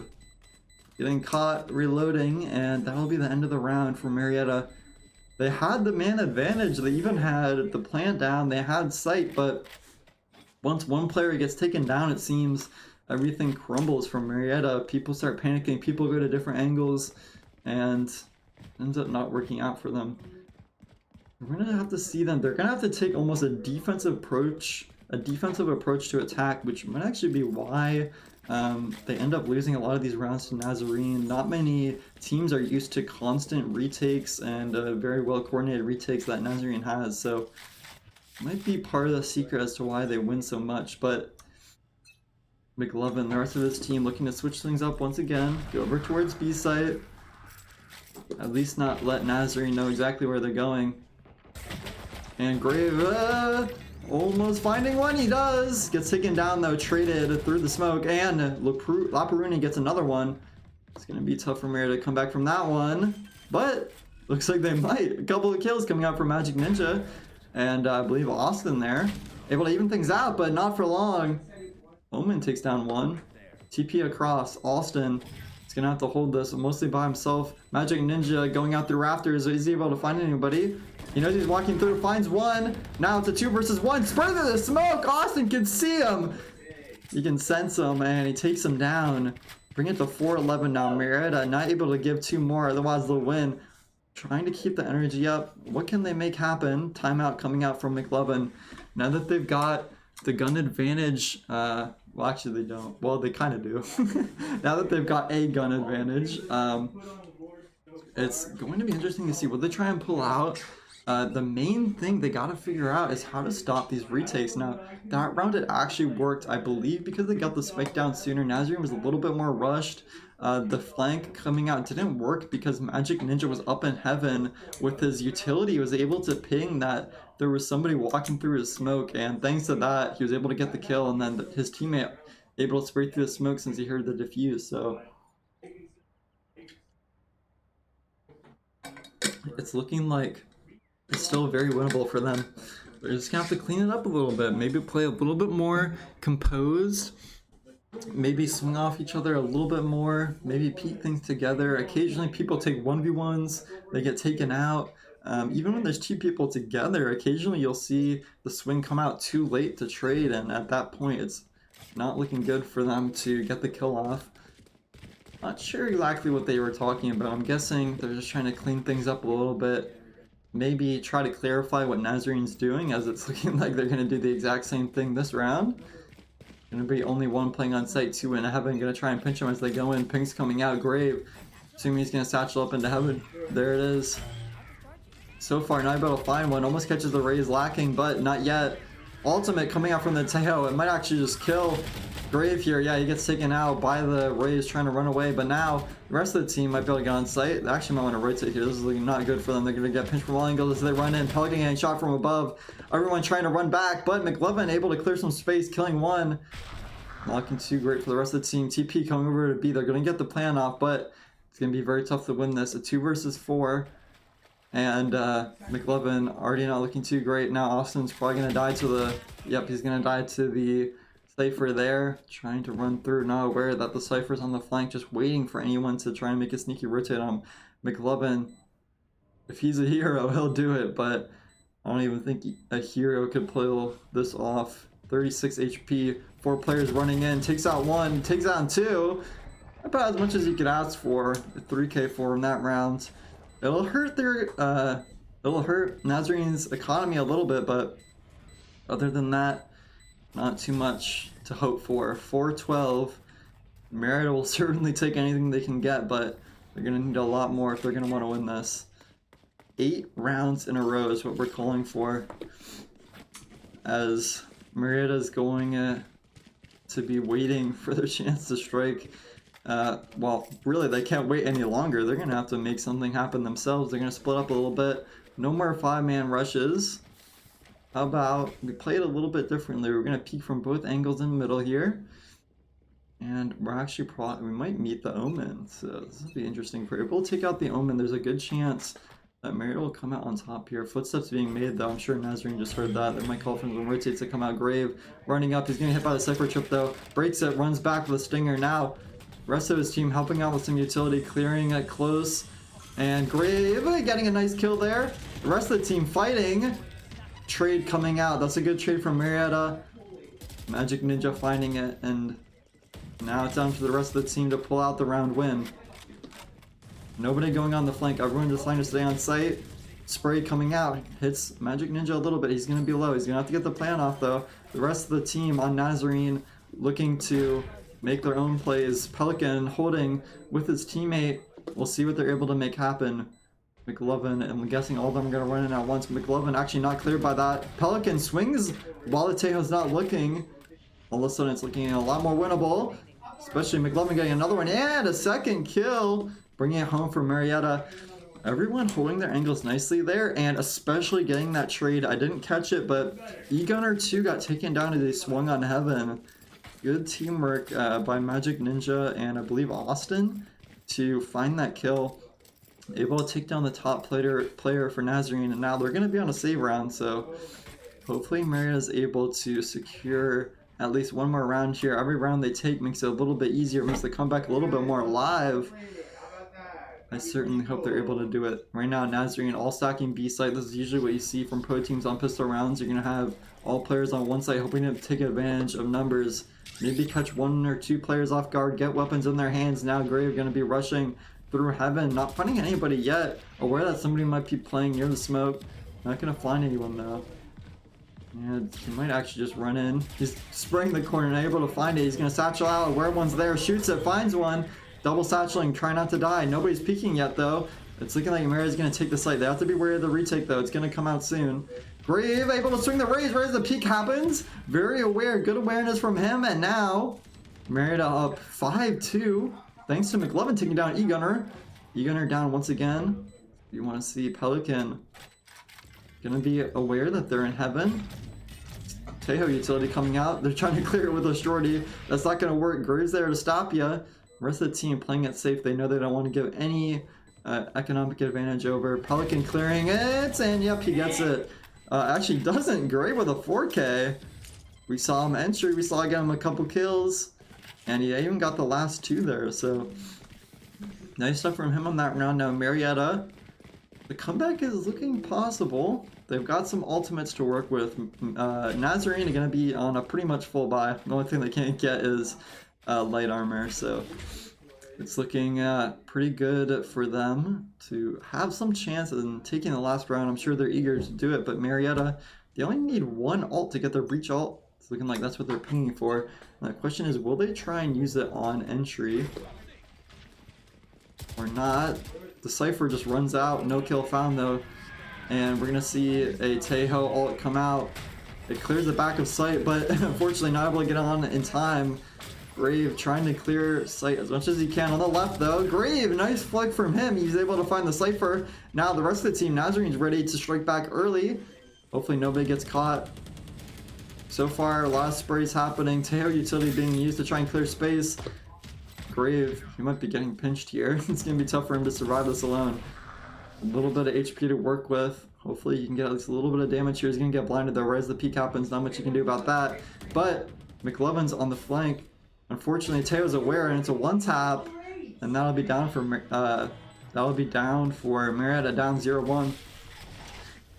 getting caught reloading, and that'll be the end of the round for Marietta. They had the man advantage. They even had the plant down. They had sight, but once one player gets taken down, it seems everything crumbles for Marietta. People start panicking. People go to different angles, and ends up not working out for them. We're gonna have to see them. They're gonna have to take almost a defensive approach to attack, which might actually be why they end up losing a lot of these rounds to Nazarene. Not many teams are used to constant retakes and very well coordinated retakes that Nazarene has, so might be part of the secret as to why they win so much. But McLovin, the rest of his team, looking to switch things up once again. Go over towards B site. At least not let Nazarene know exactly where they're going. And Grave, almost finding one, he does! Gets taken down though, traded through the smoke, and Laperuni gets another one. It's gonna be tough for Marietta to come back from that one, but looks like they might. A couple of kills coming out from Magic Ninja, and I believe Austin there. Able to even things out, but not for long. Omen takes down 1. TP across, Austin. He's gonna have to hold this mostly by himself. Magic Ninja going out through rafters. Is he able to find anybody? He knows he's walking through, finds 1. Now it's a 2 versus 1. Spray through the smoke. Austin can see him. You can sense him, and he takes him down. Bring it to 4-11 now. Marietta not able to give 2 more, otherwise they'll win. Trying to keep the energy up. What can they make happen? Timeout coming out from McLovin. Now that they've got the gun advantage, well, actually they don't. Well, they kind of do. Now that they've got a gun advantage, it's going to be interesting to see what they try and pull out. The main thing they got to figure out is how to stop these retakes. Now, that round it actually worked, I believe, because they got the spike down sooner. Nazarene was a little bit more rushed. The flank coming out didn't work because Magic Ninja was up in heaven with his utility. He was able to ping that there was somebody walking through his smoke, and thanks to that, he was able to get the kill, and then his teammate able to spray through the smoke since he heard the defuse. So it's looking like it's still very winnable for them. They're just gonna have to clean it up a little bit. Maybe play a little bit more composed. Maybe swing off each other a little bit more. Maybe peek things together. Occasionally people take 1v1s. They get taken out. Even when there's 2 people together, occasionally you'll see the swing come out too late to trade. And at that point, it's not looking good for them to get the kill off. Not sure exactly what they were talking about. I'm guessing they're just trying to clean things up a little bit. maybe try to clarify what Nazarene's doing, as it's looking like they're going to do the exact same thing this round. Going to be only one playing on site, two in heaven. Going to try and pinch him as they go in. Pink's coming out. Grave. Assuming he's going to satchel up into heaven. There it is. So far, not able to find one. Almost catches the raise, lacking, but not yet. Ultimate coming out from the Tejo. It might actually just kill Grave here. Yeah, he gets taken out by the raise trying to run away, but now the rest of the team might be able to get on site. They actually might want to rotate here. This is looking not good for them. They're going to get pinched from all angles as they run in. Pelican getting shot from above. Everyone trying to run back, but McLovin able to clear some space, killing one. Locking two, great for the rest of the team. TP coming over to B. They're going to get the plan off, but it's going to be very tough to win this. A 2 versus 4. And McLovin already not looking too great. Now Austin's probably going to die to the... Yep, he's going to die to the Cypher there. Trying to run through, not aware that the Cypher's on the flank, just waiting for anyone to try and make a sneaky rotate on McLovin. If he's a hero, he'll do it, but I don't even think a hero could pull this off. 36 HP, 4 players running in, takes out one, takes out two. About as much as you could ask for. 3k for him that round. It'll hurt Nazarene's economy a little bit, but other than that, not too much to hope for. 412. Marietta will certainly take anything they can get, but they're going to need a lot more if they're going to want to win this. 8 rounds in a row is what we're calling for, as Marietta's going to be waiting for their chance to strike. Well, really, they can't wait any longer. They're going to have to make something happen themselves. They're going to split up a little bit. No more 5-man rushes. How about we play it a little bit differently? We're going to peek from both angles in the middle here. And we're actually we might meet the Omen. So this will be interesting. If we'll take out the Omen, there's a good chance that Marietta will come out on top here. Footsteps being made, though. I'm sure Nazarene just heard that. They might call for him to rotate to come out. Grave running up. He's going to hit by the Cypher trip, though. Breaks it, runs back with a Stinger. Now, rest of his team helping out with some utility, clearing it close. And Grave getting a nice kill there. The rest of the team fighting. Trade coming out. That's a good trade from Marietta. Magic Ninja finding it. And now it's down to the rest of the team to pull out the round win. Nobody going on the flank. Everyone just trying to stay on site. Spray coming out. Hits Magic Ninja a little bit. He's going to be low. He's going to have to get the plan off, though. The rest of the team on Nazarene looking to make their own plays. Pelican holding with his teammate. We'll see what they're able to make happen. McLovin, and I'm guessing all of them are going to run in at once. McLovin actually not cleared by that. Pelican swings while the Tejo's not looking. All of a sudden it's looking a lot more winnable. Especially McLovin getting another one and a second kill. Bringing it home for Marietta. Everyone holding their angles nicely there, and especially getting that trade. I didn't catch it, but E-Gunner 2 got taken down as he swung on heaven. Good teamwork by Magic Ninja and I believe Austin to find that kill. Able to take down the top player for Nazarene, and now they're going to be on a save round, so hopefully Marietta is able to secure at least one more round here. Every round they take makes it a little bit easier, makes the comeback a little bit more alive. I certainly hope they're able to do it. Right now, Nazarene all stacking B site. This is usually what you see from pro teams on pistol rounds. You're going to have all players on one side hoping to take advantage of numbers. Maybe catch 1 or 2 players off guard, get weapons in their hands. Now Grave going to be rushing through heaven, not finding anybody yet. Aware that somebody might be playing near the smoke. Not going to find anyone though. And he might actually just run in. He's spraying the corner, not able to find it. He's going to satchel out. Aware one's there, shoots it, finds one. Double satcheling, try not to die. Nobody's peeking yet though. It's looking like Mariatta's going to take the site. They have to be wary of the retake though. It's going to come out soon. Grave able to swing the raise right as the peek happens. Very aware, good awareness from him. And now Marietta up 5-2. Thanks to McLovin taking down E-Gunner. E-Gunner down once again. You want to see Pelican going to be aware that they're in heaven. Tejo utility coming out. They're trying to clear it with a shorty. That's not going to work. Graves there to stop you. The rest of the team playing it safe. They know they don't want to give any economic advantage over. Pelican clearing it, and yep, he gets it. Actually doesn't. Grave with a 4K. We saw him entry. We saw him a couple kills. And he even got the last 2 there. So nice stuff from him on that round. Now Marietta, the comeback is looking possible. They've got some ultimates to work with. Nazarene are going to be on a pretty much full buy. The only thing they can't get is light armor. So It's looking pretty good for them to have some chance in taking the last round. I'm sure they're eager to do it, but Marietta, they only need one ult to get their breach ult. It's looking like that's what they're pinging for. And the question is, will they try and use it on entry or not? The Cypher just runs out, no kill found though. And we're gonna see a Tejo ult come out. It clears the back of sight, but unfortunately not able to get on in time. Grave trying to clear sight as much as he can on the left though. Grave, nice flick from him. He's able to find the Cypher. Now the rest of the team, Nazarene's ready to strike back early. Hopefully nobody gets caught. So far, a lot of sprays happening. Tejo utility being used to try and clear space. Grave, he might be getting pinched here. It's going to be tough for him to survive this alone. A little bit of HP to work with. Hopefully you can get at least a little bit of damage here. He's going to get blinded though. Right as the peek happens, not much you can do about that. But McLovin's on the flank. Unfortunately, Tejo's aware, and it's a one tap, and that'll be down for Marietta, down 0-1.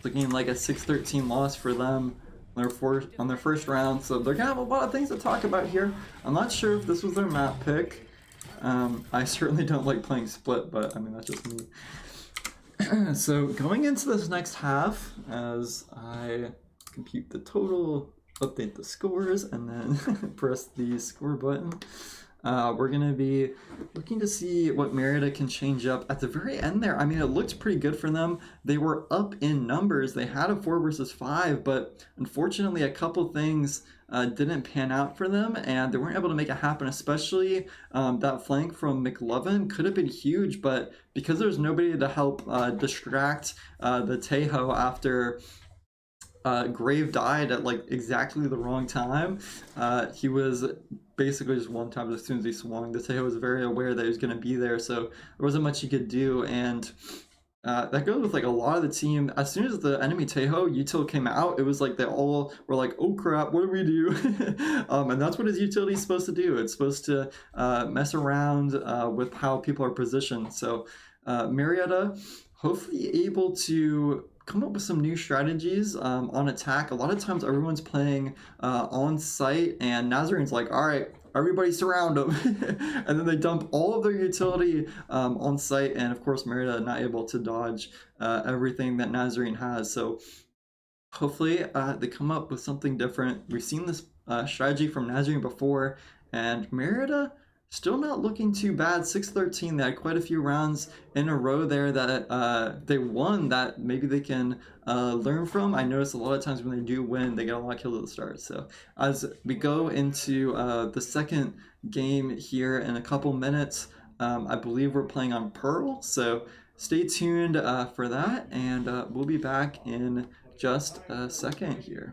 Looking like a 6-13 loss for them on their first round. So they're gonna have a lot of things to talk about here. I'm not sure if this was their map pick. I certainly don't like playing split, but I mean that's just me. So going into this next half, as I compute the total, update the scores, and then press the score button, we're going to be looking to see what Marietta can change up at the very end there. I mean, it looked pretty good for them. They were up in numbers. They had a 4 versus 5, but unfortunately a couple things didn't pan out for them, and they weren't able to make it happen, especially that flank from McLovin could have been huge, but because there's nobody to help distract the Tejo after Grave died at like exactly the wrong time. He was basically just one time as soon as he swung. The Tejo was very aware that he was going to be there, so there wasn't much he could do. And that goes with like a lot of the team. As soon as the enemy Tejo util came out, it was like they all were like, "Oh crap, what do we do?" And that's what his utility is supposed to do. It's supposed to mess around with how people are positioned. So Marietta hopefully able to come up with some new strategies on attack. A lot of times everyone's playing on site, and Nazarene's like, all right, everybody surround them. And then they dump all of their utility on site, and of course Marietta not able to dodge everything that Nazarene has. So hopefully they come up with something different. We've seen this strategy from Nazarene before, and Marietta still not looking too bad. 6-13. They had quite a few rounds in a row there that they won that maybe they can learn from. I notice a lot of times when they do win, they get a lot of kills at the start. So as we go into the second game here in a couple minutes, I believe we're playing on Pearl. So stay tuned for that, and we'll be back in just a second here.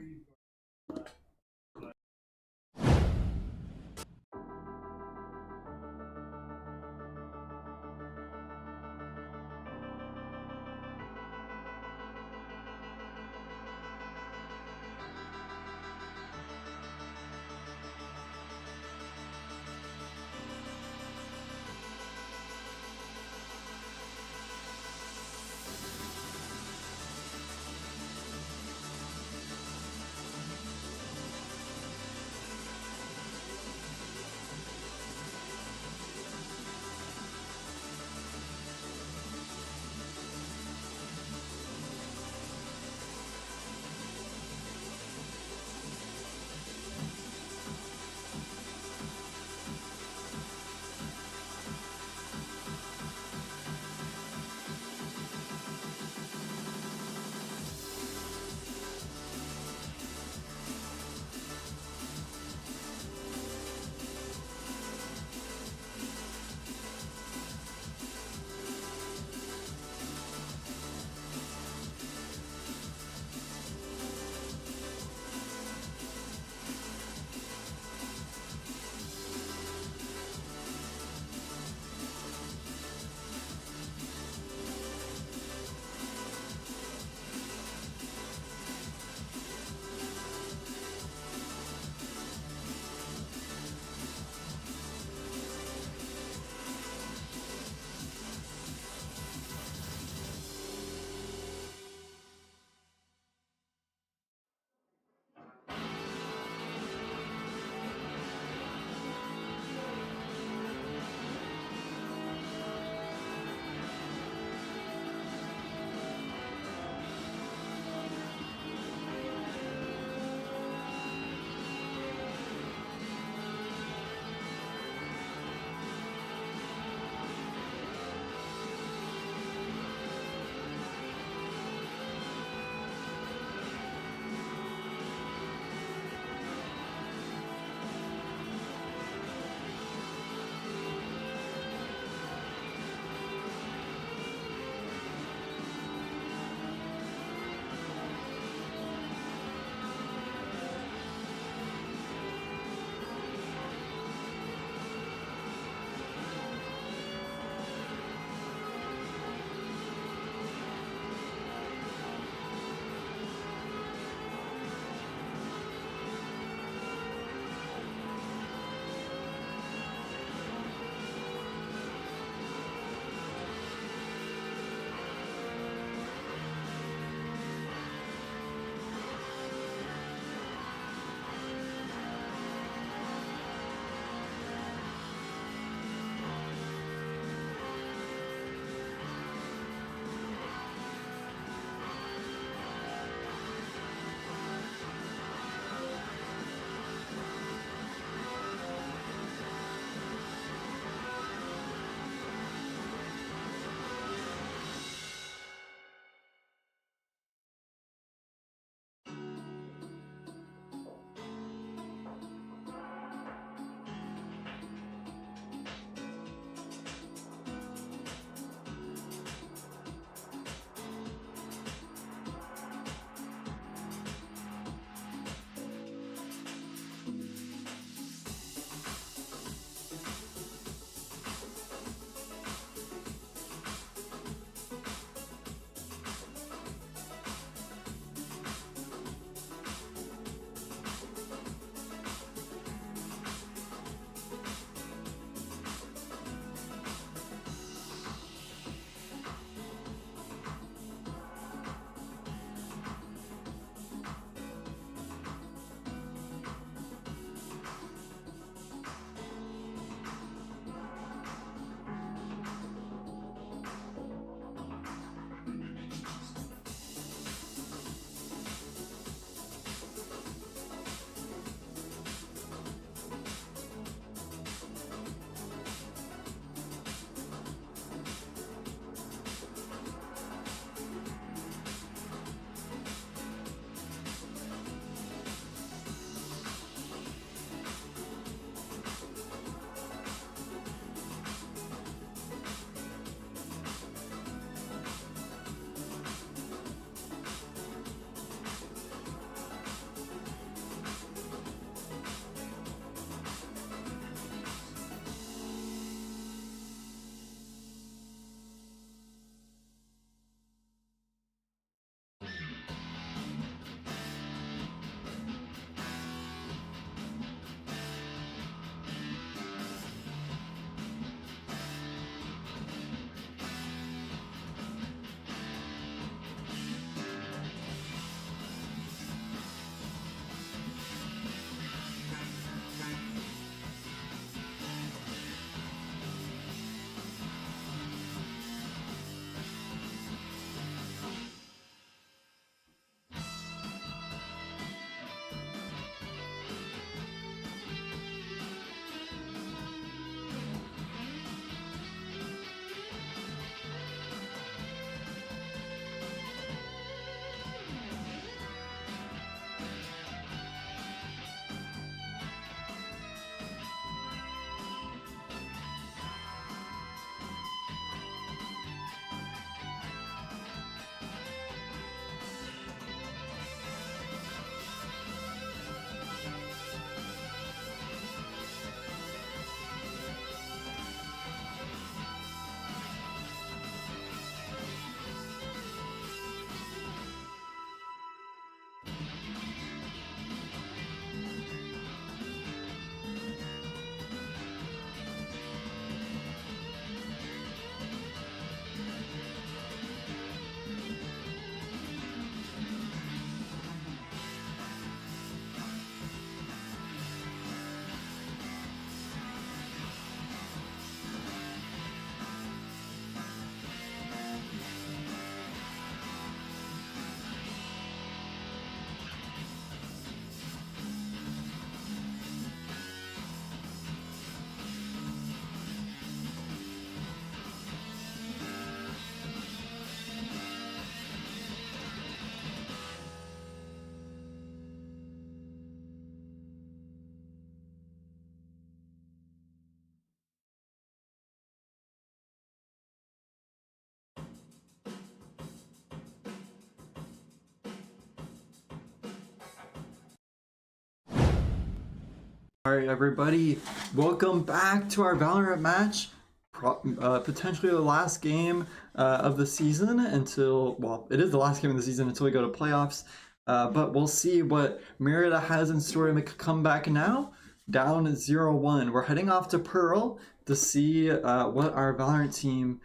Alright everybody, welcome back to our Valorant match. Potentially the last game of the season until, well, it is the last game of the season until we go to playoffs. But we'll see what Marietta has in store to make a comeback now. Down 0-1. We're heading off to Pearl to see what our Valorant team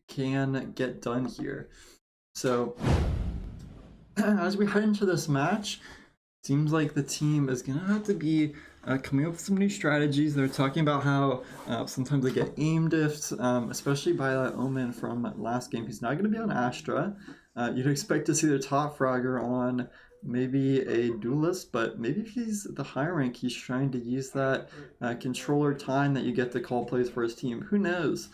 can get done here. So, as we head into this match, seems like the team is going to have to be coming up with some new strategies. They're talking about how sometimes they get aim diffs, especially by that Omen from last game. He's not going to be on Astra. You'd expect to see their top fragger on maybe a duelist, but maybe if he's the high rank, he's trying to use that controller time that you get to call plays for his team. Who knows?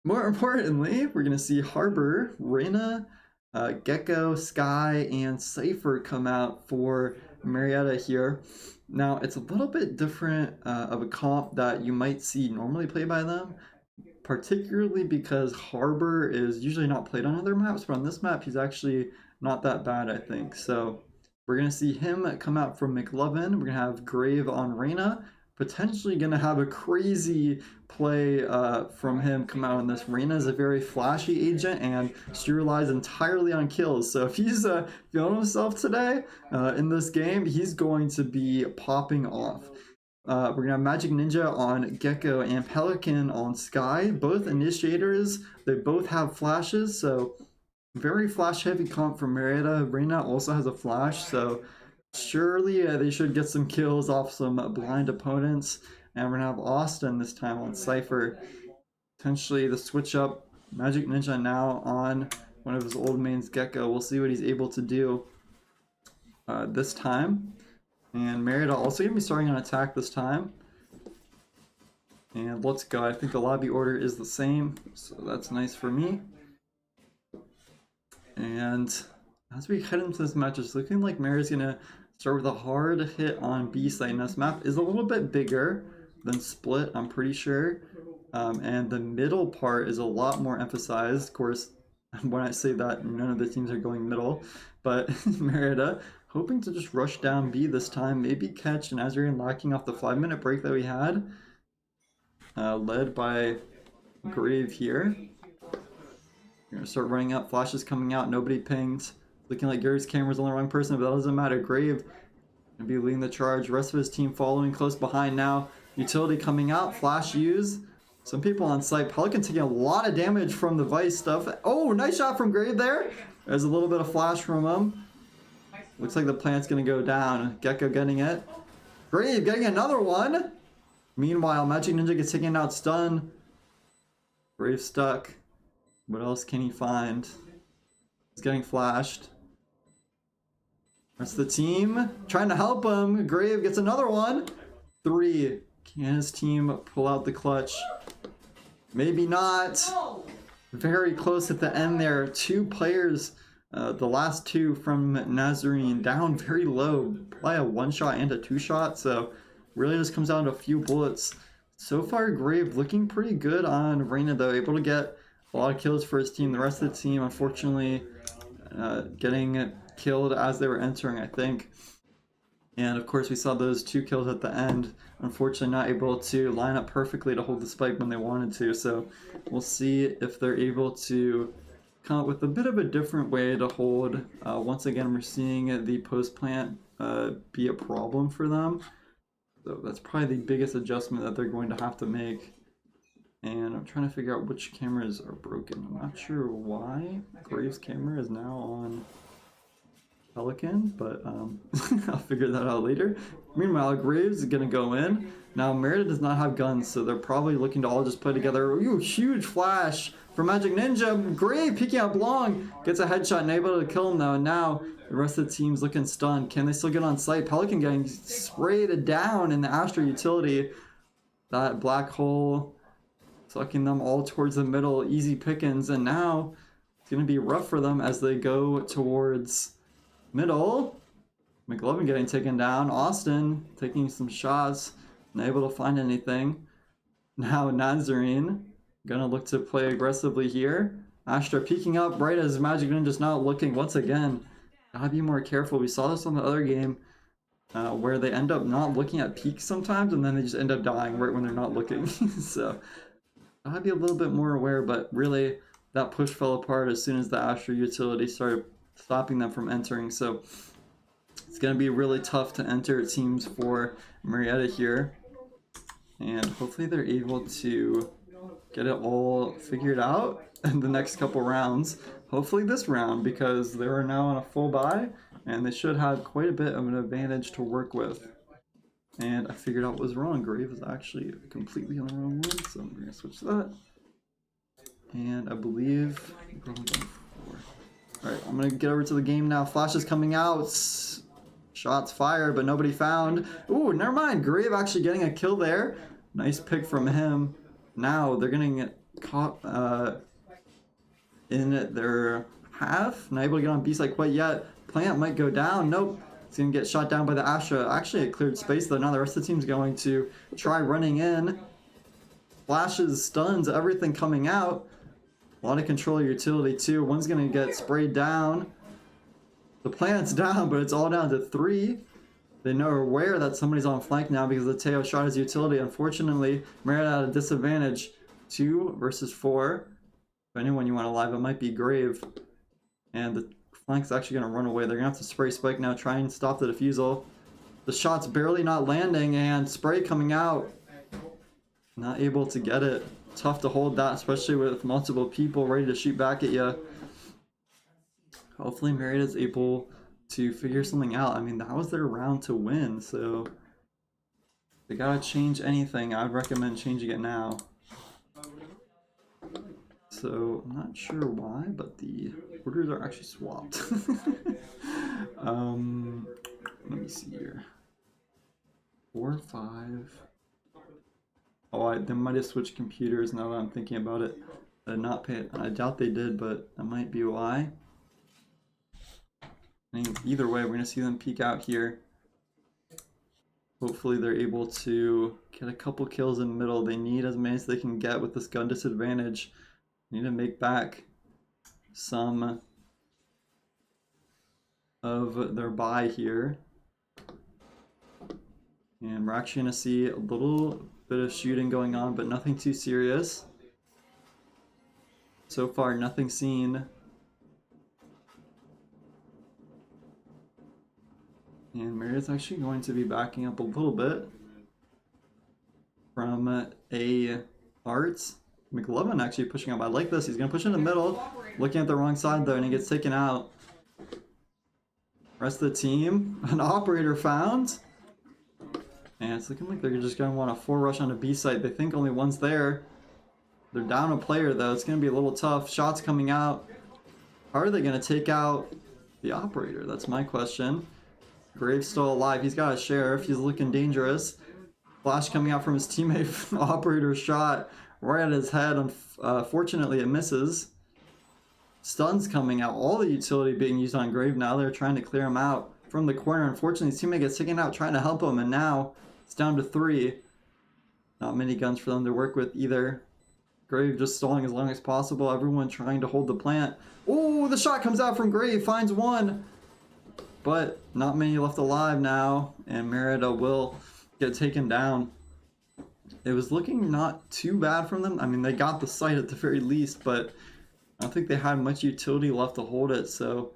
More importantly, we're going to see Harbor, Reyna, Gecko, Sky, and Cypher come out for Marietta here. Now, it's a little bit different of a comp that you might see normally played by them, particularly because Harbor is usually not played on other maps, but on this map, he's actually not that bad, I think. So we're going to see him come out from McLovin. We're going to have Grave on Reyna. Potentially going to have a crazy play from him come out on this. Reyna is a very flashy agent and she relies entirely on kills. So if he's feeling himself today in this game, he's going to be popping off. We're going to have Magic Ninja on Gecko and Pelican on Sky. Both initiators, they both have flashes, so very flash heavy comp from Marietta. Reyna also has a flash, so surely they should get some kills off some blind opponents. And we're going to have Austin this time on Cypher. Potentially the switch up. Magic Ninja now on one of his old mains, Gecko. We'll see what he's able to do this time. And Marietta also going to be starting an attack this time. And let's go. I think the lobby order is the same, so that's nice for me. And as we head into this match, it's looking like Marietta's going to start with a hard hit on B site. And this map is a little bit bigger than Split, I'm pretty sure. And the middle part is a lot more emphasized. Of course, when I say that, none of the teams are going middle. But Marietta hoping to just rush down B this time, maybe catch an Azarian locking off the 5-minute break that we had. Led by Grave here. We're going to start running up, flashes coming out, nobody pinged. Looking like Gary's camera's on the wrong person, but that doesn't matter. Grave going to be leading the charge. The rest of his team following close behind now. Utility coming out, flash use. Some people on site. Pelican taking a lot of damage from the Vice stuff. Oh, nice shot from Grave there. There's a little bit of flash from him. Looks like the plant's going to go down. Gecko getting it. Grave getting another one. Meanwhile, Magic Ninja gets taken out stun. Grave stuck. What else can he find? He's getting flashed. That's the team trying to help him. Grave gets another one. 3. Can his team pull out the clutch? Maybe not. Very close at the end there. 2 players, the last 2 from Nazarene, down very low. Probably a 1-shot and a 2-shot. So really just comes down to a few bullets. So far, Grave looking pretty good on Reyna though. Able to get a lot of kills for his team. The rest of the team, unfortunately, getting killed as they were entering, I think. And of course, we saw those 2 kills at the end. Unfortunately, not able to line up perfectly to hold the spike when they wanted to. So we'll see if they're able to come up with a bit of a different way to hold. Once again, we're seeing the post plant be a problem for them. So that's probably the biggest adjustment that they're going to have to make. And I'm trying to figure out which cameras are broken. I'm not sure why Graves' camera is now on Pelican, but I'll figure that out later. Meanwhile, Graves is going to go in. Now, Marietta does not have guns, so they're probably looking to all just play together. Ooh, huge flash from Magic Ninja. Grave peeking out long. Gets a headshot and able to kill him, though. And now the rest of the team's looking stunned. Can they still get on site? Pelican getting sprayed down in the Astra utility. That black hole sucking them all towards the middle. Easy pickings. And now it's going to be rough for them as they go towards middle. McLovin getting taken down. Austin taking some shots. Not able to find anything. Now Nazarene gonna look to play aggressively here. Astra peeking up right as Magic Ninja's not looking once again. Gotta be more careful. We saw this on the other game. where they end up not looking at peaks sometimes, and then they just end up dying right when they're not looking. So I'd be a little bit more aware, but really that push fell apart as soon as the Astra utility started stopping them from entering. So it's going to be really tough to enter, it seems, for Marietta here. And hopefully they're able to get it all figured out in the next couple rounds. Hopefully this round, because they are now on a full buy, and they should have quite a bit of an advantage to work with. And I figured out what was wrong. Grave is actually completely on the wrong one, so I'm going to switch that. And I believe... Alright, I'm going to get over to the game now. Flash is coming out. Shots fired, but nobody found. Ooh, never mind. Grave actually getting a kill there. Nice pick from him. Now they're getting caught in their half. Not able to get on B site quite yet. Plant might go down. Nope. It's going to get shot down by the Astra. Actually, it cleared space though. Now the rest of the team's going to try running in. Flashes, stuns, everything coming out. A lot of controller utility too. One's going to get sprayed down. The plant's down, but it's all down to 3. They know aware that somebody's on flank now because the Teo shot his utility. Unfortunately, Marietta at a disadvantage. 2 versus 4. If anyone you want alive, it might be Grave. And the flank's actually going to run away. They're going to have to spray Spike now, try and stop the defusal. The shot's barely not landing, and spray coming out. Not able to get it. Tough to hold that, especially with multiple people ready to shoot back at you. Hopefully Marietta's able to figure something out. I mean, that was their round to win, so if they gotta change anything, I would recommend changing it now. So, I'm not sure why, but the orders are actually swapped. Let me see here. 4, 5. Oh, they might have switched computers now that I'm thinking about it. I did not pay it. I doubt they did, but that might be why. Either way, we're going to see them peek out here. Hopefully they're able to get a couple kills in the middle. They need as many as they can get with this gun disadvantage. They need to make back some of their buy here. And we're actually going to see a little bit of shooting going on, but nothing too serious. So far, nothing seen. And Marietta's actually going to be backing up a little bit from a Arts. McLovin actually pushing up. I like this. He's going to push in the middle. Looking at the wrong side though, and he gets taken out. Rest of the team. An operator found. And it's looking like they're just going to want a 4 rush on a B site. They think only one's there. They're down a player though. It's going to be a little tough. Shots coming out. How are they going to take out the operator? That's my question. Grave's still alive. He's got a sheriff. He's looking dangerous. Flash coming out from his teammate. Operator shot right at his head. Unfortunately, it misses. Stuns coming out. All the utility being used on Grave now. They're trying to clear him out from the corner. Unfortunately, his teammate gets taken out trying to help him, and now it's down to 3. Not many guns for them to work with either. Grave just stalling as long as possible. Everyone trying to hold the plant. Oh, the shot comes out from Grave. Finds one. But not many left alive now, and Marietta will get taken down. It was looking not too bad from them. I mean, they got the site at the very least, but I don't think they had much utility left to hold it, so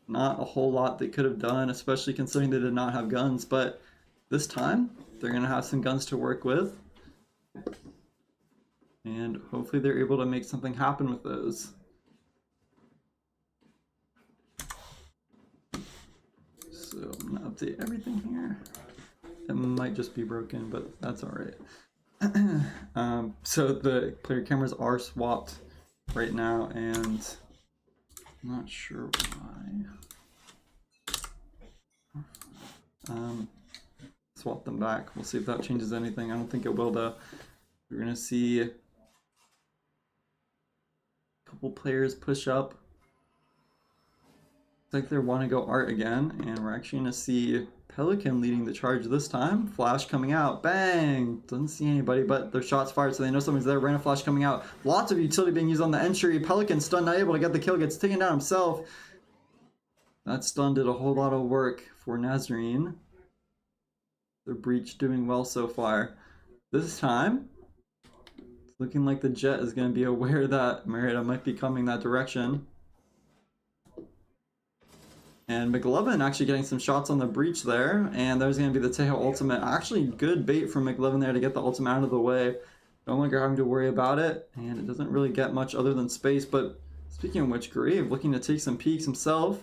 not a whole lot they could have done, especially considering they did not have guns. But this time, they're going to have some guns to work with, and hopefully they're able to make something happen with those. So I'm gonna update everything here. It might just be broken, but that's alright. So the player cameras are swapped right now, and I'm not sure why. Swap them back. We'll see if that changes anything. I don't think it will though. We're gonna see a couple players push up. Like they want to go Art again, and we're actually going to see Pelican leading the charge this time. Flash coming out. Bang! Doesn't see anybody, but their shots fired, so they know someone's there. Random flash coming out. Lots of utility being used on the entry. Pelican stunned, not able to get the kill, gets taken down himself. That stun did a whole lot of work for Nazarene. The breach doing well so far. This time, it's looking like the Jet is going to be aware that Marietta might be coming that direction. And McLovin actually getting some shots on the breach there, and there's going to be the Tejo ultimate. Actually, good bait from McLovin there to get the ultimate out of the way. No longer having to worry about it, and it doesn't really get much other than space. But speaking of which, Grave looking to take some peeks himself,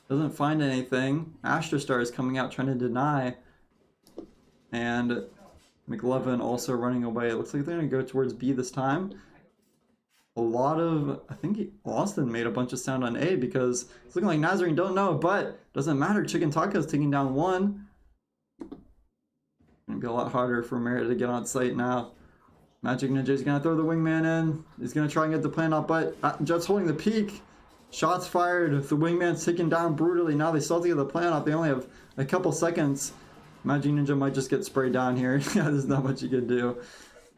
doesn't find anything. Astrostar is coming out trying to deny, and McLovin also running away. It looks like they're going to go towards B this time. A lot of, I think Austin made a bunch of sound on A because it's looking like Nazarene don't know, but doesn't matter. Chicken Taco's taking down one. Gonna be a lot harder for Marietta to get on site now. Magic Ninja's gonna throw the wingman in. He's gonna try and get the plan up, but Jet's holding the peak. Shots fired. The wingman's taken down brutally. Now they still have to get the plan up. They only have a couple seconds. Magic Ninja might just get sprayed down here. Yeah, there's not much you can do.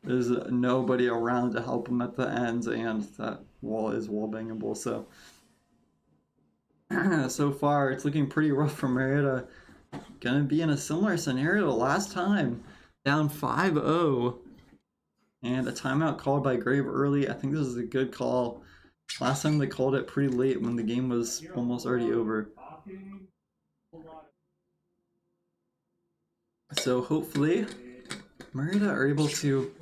There's nobody around to help him at the ends, and that wall is wall bangable. So, so far it's looking pretty rough for Marietta. Gonna be in a similar scenario to last time, down 5-0, and a timeout called by Grave early. I think this is a good call. Last time they called it pretty late when the game was almost already over. So hopefully Marietta are able to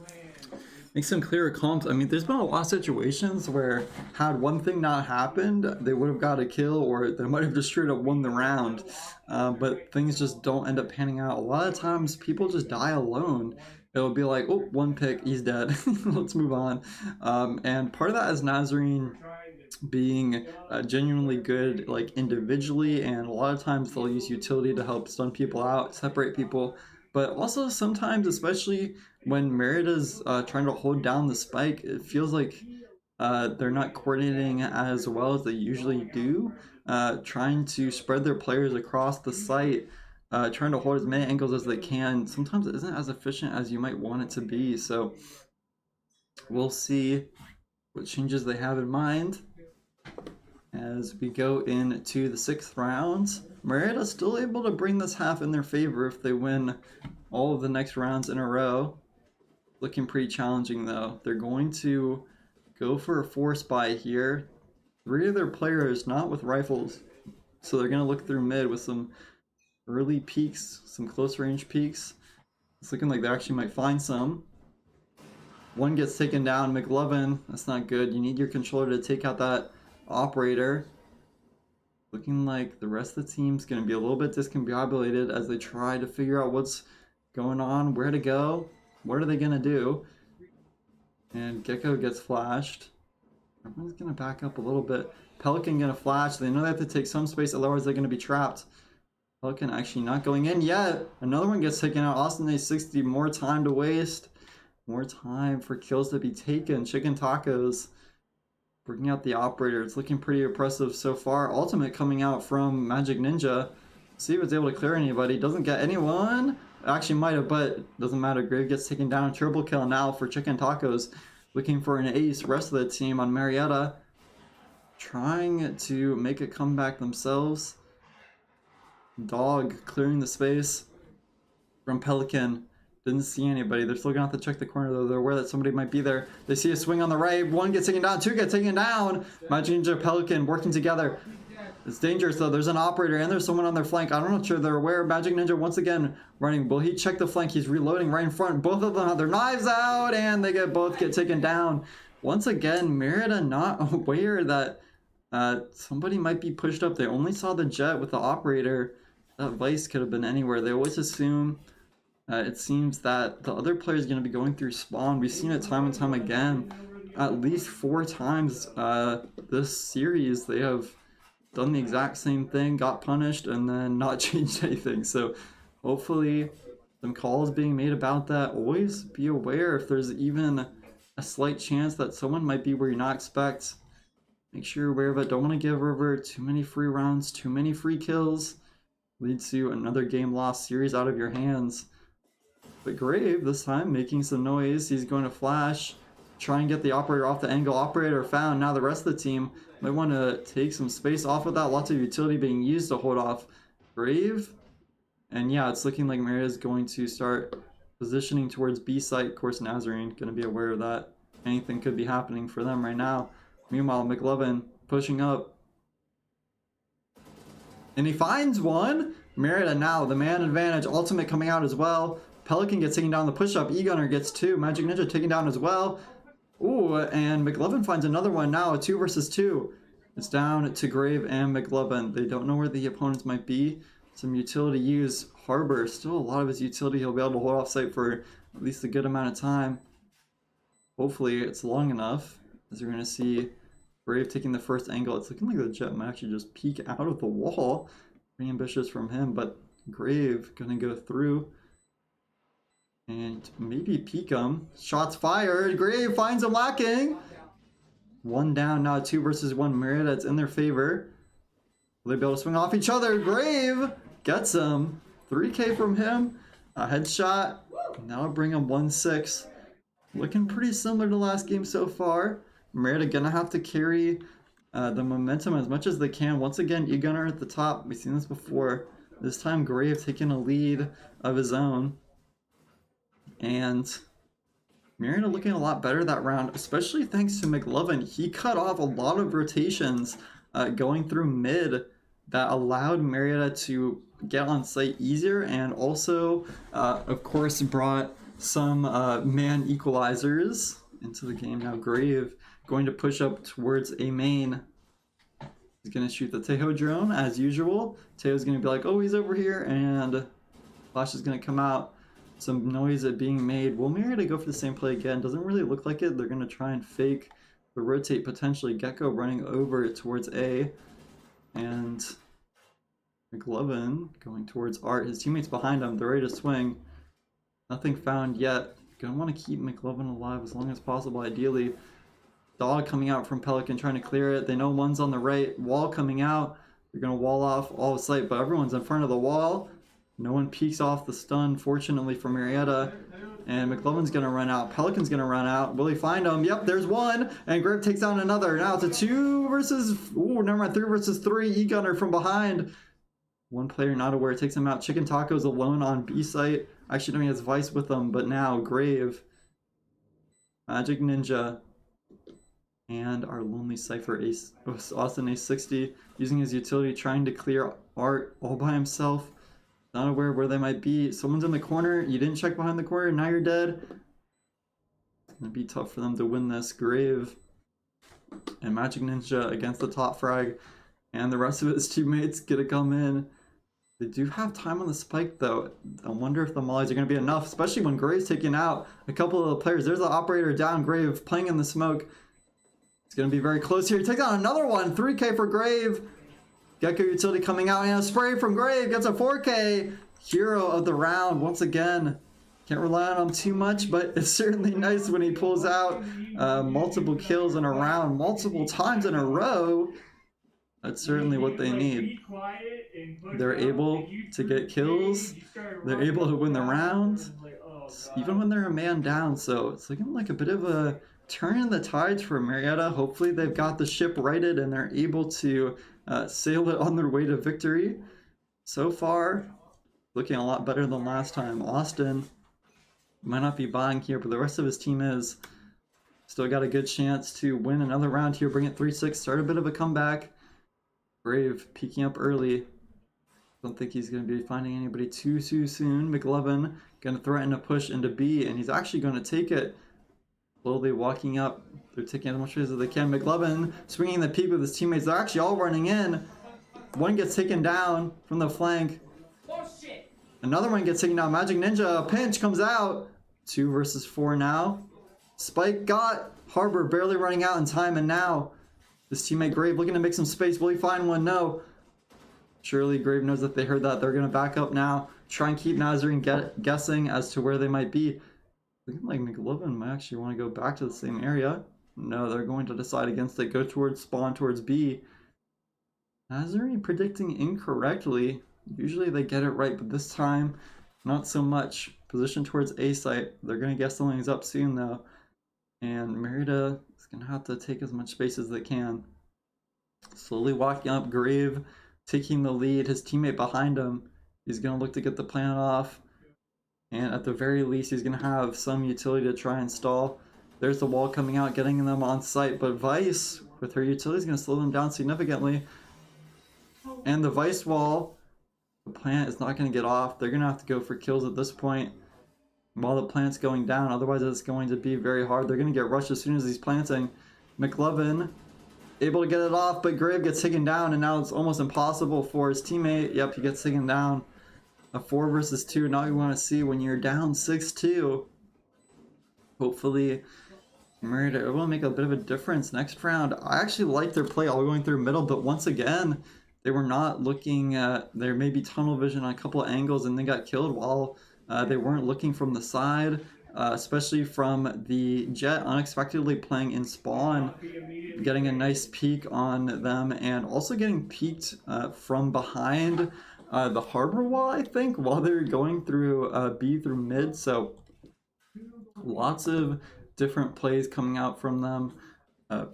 make some clearer calls. I mean, there's been a lot of situations where had one thing not happened, they would have got a kill, or they might have just straight up won the round. But things just don't end up panning out. A lot of times people just die alone. It'll be like, oh, one pick, he's dead. Let's move on. And part of that is Nazarene being genuinely good, like individually, and a lot of times they'll use utility to help stun people out, separate people. But also sometimes, especially when Meritta's trying to hold down the spike, it feels like they're not coordinating as well as they usually do, trying to spread their players across the site, trying to hold as many angles as they can. Sometimes it isn't as efficient as you might want it to be, so we'll see what changes they have in mind as we go into the 6th round. Marietta still able to bring this half in their favor if they win all of the next rounds in a row. Looking pretty challenging though. They're going to go for a force buy here. 3 of their players not with rifles, so they're going to look through mid with some early peeks, some close range peeks. It's looking like they actually might find some. One gets taken down. McLovin, that's not good. You need your controller to take out that operator. Looking like the rest of the team's going to be a little bit discombobulated as they try to figure out what's going on, where to go, what are they going to do. And Gecko gets flashed. Everyone's going to back up a little bit. Pelican going to flash. They know they have to take some space, otherwise they're going to be trapped. Pelican actually not going in yet. Another one gets taken out. Austin A60, more time to waste. More time for kills to be taken. Chicken Tacos bringing out the operator. It's looking pretty impressive so far. Ultimate coming out from Magic Ninja. See if it's able to clear anybody. Doesn't get anyone. Actually might have, but doesn't matter. Grave gets taken down. Triple kill now for Chicken Tacos. Looking for an ace. Rest of the team on Marietta trying to make a comeback themselves. Dog clearing the space from Pelican. Didn't see anybody. They're still gonna have to check the corner though. They're aware that somebody might be there. They see a swing on the right. One gets taken down. Two get taken down. Magic Ninja, Pelican working together. It's dangerous though. There's an operator and there's someone on their flank. I'm not sure they're aware. Magic Ninja once again running. Will he check the flank? He's reloading right in front. Both of them have their knives out and they both get taken down. Once again, Marietta not aware that somebody might be pushed up. They only saw the Jet with the operator. That Vice could have been anywhere. They always assume. It seems that the other player is going to be going through spawn. We've seen it time and time again. At least 4 times this series, they have done the exact same thing, got punished, and then not changed anything. So hopefully some calls being made about that. Always be aware if there's even a slight chance that someone might be where you not expect. Make sure you're aware of it. Don't want to give over too many free rounds, too many free kills. Leads to another game lost series out of your hands. But Grave, this time, making some noise. He's going to flash, try and get the operator off the angle. Operator found. Now the rest of the team might want to take some space off of that. Lots of utility being used to hold off Grave. And yeah, it's looking like Marietta's going to start positioning towards B site. Of course, Nazarene going to be aware of that. Anything could be happening for them right now. Meanwhile, McLovin pushing up. And he finds one. Marietta now, the man advantage. Ultimate coming out as well. Pelican gets taken down the push-up. E-Gunner gets 2. Magic Ninja taken down as well. Ooh, and McLovin finds another one now. A 2 versus 2. It's down to Grave and McLovin. They don't know where the opponents might be. Some utility use. Harbor, still a lot of his utility. He'll be able to hold off site for at least a good amount of time. Hopefully it's long enough, as you're going to see Grave taking the first angle. It's looking like the Jet might actually just peek out of the wall. Pretty ambitious from him, but Grave going to go through and maybe peek him. Shots fired. Grave finds him lacking. One down now, 2 versus 1. Marietta, it's in their favor. Will they be able to swing off each other? Grave gets him. 3K from him. A headshot. Now bring him 1-6. Looking pretty similar to last game so far. Marietta gonna have to carry the momentum as much as they can. Once again, E-Gunner at the top. We've seen this before. This time Grave taking a lead of his own. And Marietta looking a lot better that round, especially thanks to McLovin. He cut off a lot of rotations going through mid that allowed Marietta to get on site easier, and also, of course, brought some man equalizers into the game. Now Grave going to push up towards a main. He's going to shoot the Tejo drone as usual. Tejo's going to be like, oh, he's over here, and Flash is going to come out. Some noise being made. Will Marietta go for the same play again? Doesn't really look like it. They're going to try and fake the rotate, potentially. Gecko running over towards A. And McLovin going towards Art. His teammates behind him. They're ready to swing. Nothing found yet. Gonna want to keep McLovin alive as long as possible, ideally. Dog coming out from Pelican, trying to clear it. They know one's on the right. Wall coming out. They're going to wall off all of sight, but everyone's in front of the wall. No one peeks off the stun, fortunately for Marietta. And McLovin's going to run out. Pelican's going to run out. Will he find him? Yep, there's one. And Grip takes down another. Now it's a 2 versus... Ooh, never mind. 3 versus 3. E-Gunner from behind. One player not aware takes him out. Chicken Taco's alone on B site. Actually, don't he has Vice with him, but now Grave, Magic Ninja, and our Lonely Cypher Ace, Austin A60, using his utility, trying to clear Art all by himself. Not aware where they might be. Someone's in the corner. You didn't check behind the corner. Now you're dead. It's going to be tough for them to win this. Grave and Magic Ninja against the top frag. And the rest of his teammates get to come in. They do have time on the spike, though. I wonder if the mollies are going to be enough, especially when Grave's taking out a couple of the players. There's the operator down. Grave playing in the smoke. It's going to be very close here. He takes out another one. 3K for Grave. Gecko utility coming out, and a spray from Grave gets a 4K. Hero of the round once again. Can't rely on him too much, but it's certainly nice when he pulls out multiple kills in a round, multiple times in a row. That's certainly what they need. They're able to get kills. They're able to win the round, even when they're a man down. So it's looking like a bit of a turn in the tides for Marietta. Hopefully they've got the ship righted and they're able to sail it on their way to victory. So far, looking a lot better than last time. Austin might not be buying here, but the rest of his team is. Still got a good chance to win another round here, bring it 3-6, start a bit of a comeback. Grave peeking up early. Don't think he's going to be finding anybody too soon. McLovin going to threaten a push into B, and he's actually going to take it. Slowly walking up. They're taking as much as they can. McLovin swinging the peak with his teammates. They're actually all running in. One gets taken down from the flank. Another one gets taken down. Magic Ninja, a pinch comes out. 2 versus 4 now. Spike got Harbor barely running out in time, and now this teammate Grave looking to make some space. Will he find one? No. Surely Grave knows that they heard that. They're going to back up now. Try and keep Nazarene guessing as to where they might be. Looking like McLovin might actually want to go back to the same area. No, they're going to decide against it. Go towards spawn, towards B. Nazarene predicting incorrectly. Usually they get it right, but this time, not so much. Position towards A site. They're going to guess something's up soon, though. And Marietta is going to have to take as much space as they can. Slowly walking up, Grave taking the lead. His teammate behind him He's going to look to get the plant off. And at the very least, he's going to have some utility to try and stall. There's the wall coming out, getting them on site. But Vice, with her utility, is going to slow them down significantly. And the Vice wall, the plant is not going to get off. They're going to have to go for kills at this point while the plant's going down. Otherwise, it's going to be very hard. They're going to get rushed as soon as he's planting. McLovin able to get it off, but Grave gets taken down, and now it's almost impossible for his teammate. Yep, he gets taken down. A 4 versus 2, not what you want to see when you're down 6-2. Hopefully, Marietta will make a bit of a difference next round. I actually like their play all going through middle, but once again, they were not looking at their maybe tunnel vision on a couple of angles, and they got killed while they weren't looking from the side. Especially from the Jet unexpectedly playing in spawn, getting a nice peek on them, and also getting peeked from behind the harbor wall, I think, while they're going through B through mid. So lots of different plays coming out from them,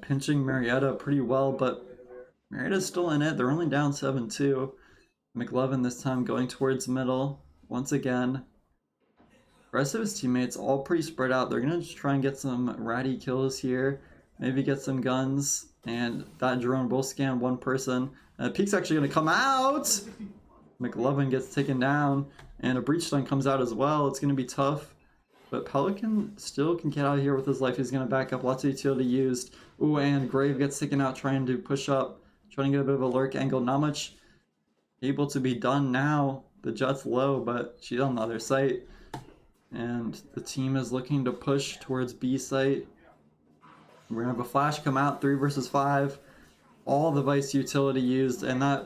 pinching Marietta pretty well, but Marietta's still in it. They're only down 7-2. McLovin this time going towards middle once again. The rest of his teammates all pretty spread out. They're going to just try and get some ratty kills here. Maybe get some guns. And that drone will scan one person. Peek's actually going to come out. McLovin gets taken down. And a breach stun comes out as well. It's going to be tough. But Pelican still can get out of here with his life. He's going to back up. Lots of utility used. Ooh, and Grave gets taken out trying to push up. Trying to get a bit of a lurk angle. Not much able to be done now. The Jet's low, but she's on the other site. And the team is looking to push towards B site. We're going to have a flash come out, 3 versus 5. All the Vice utility used, and that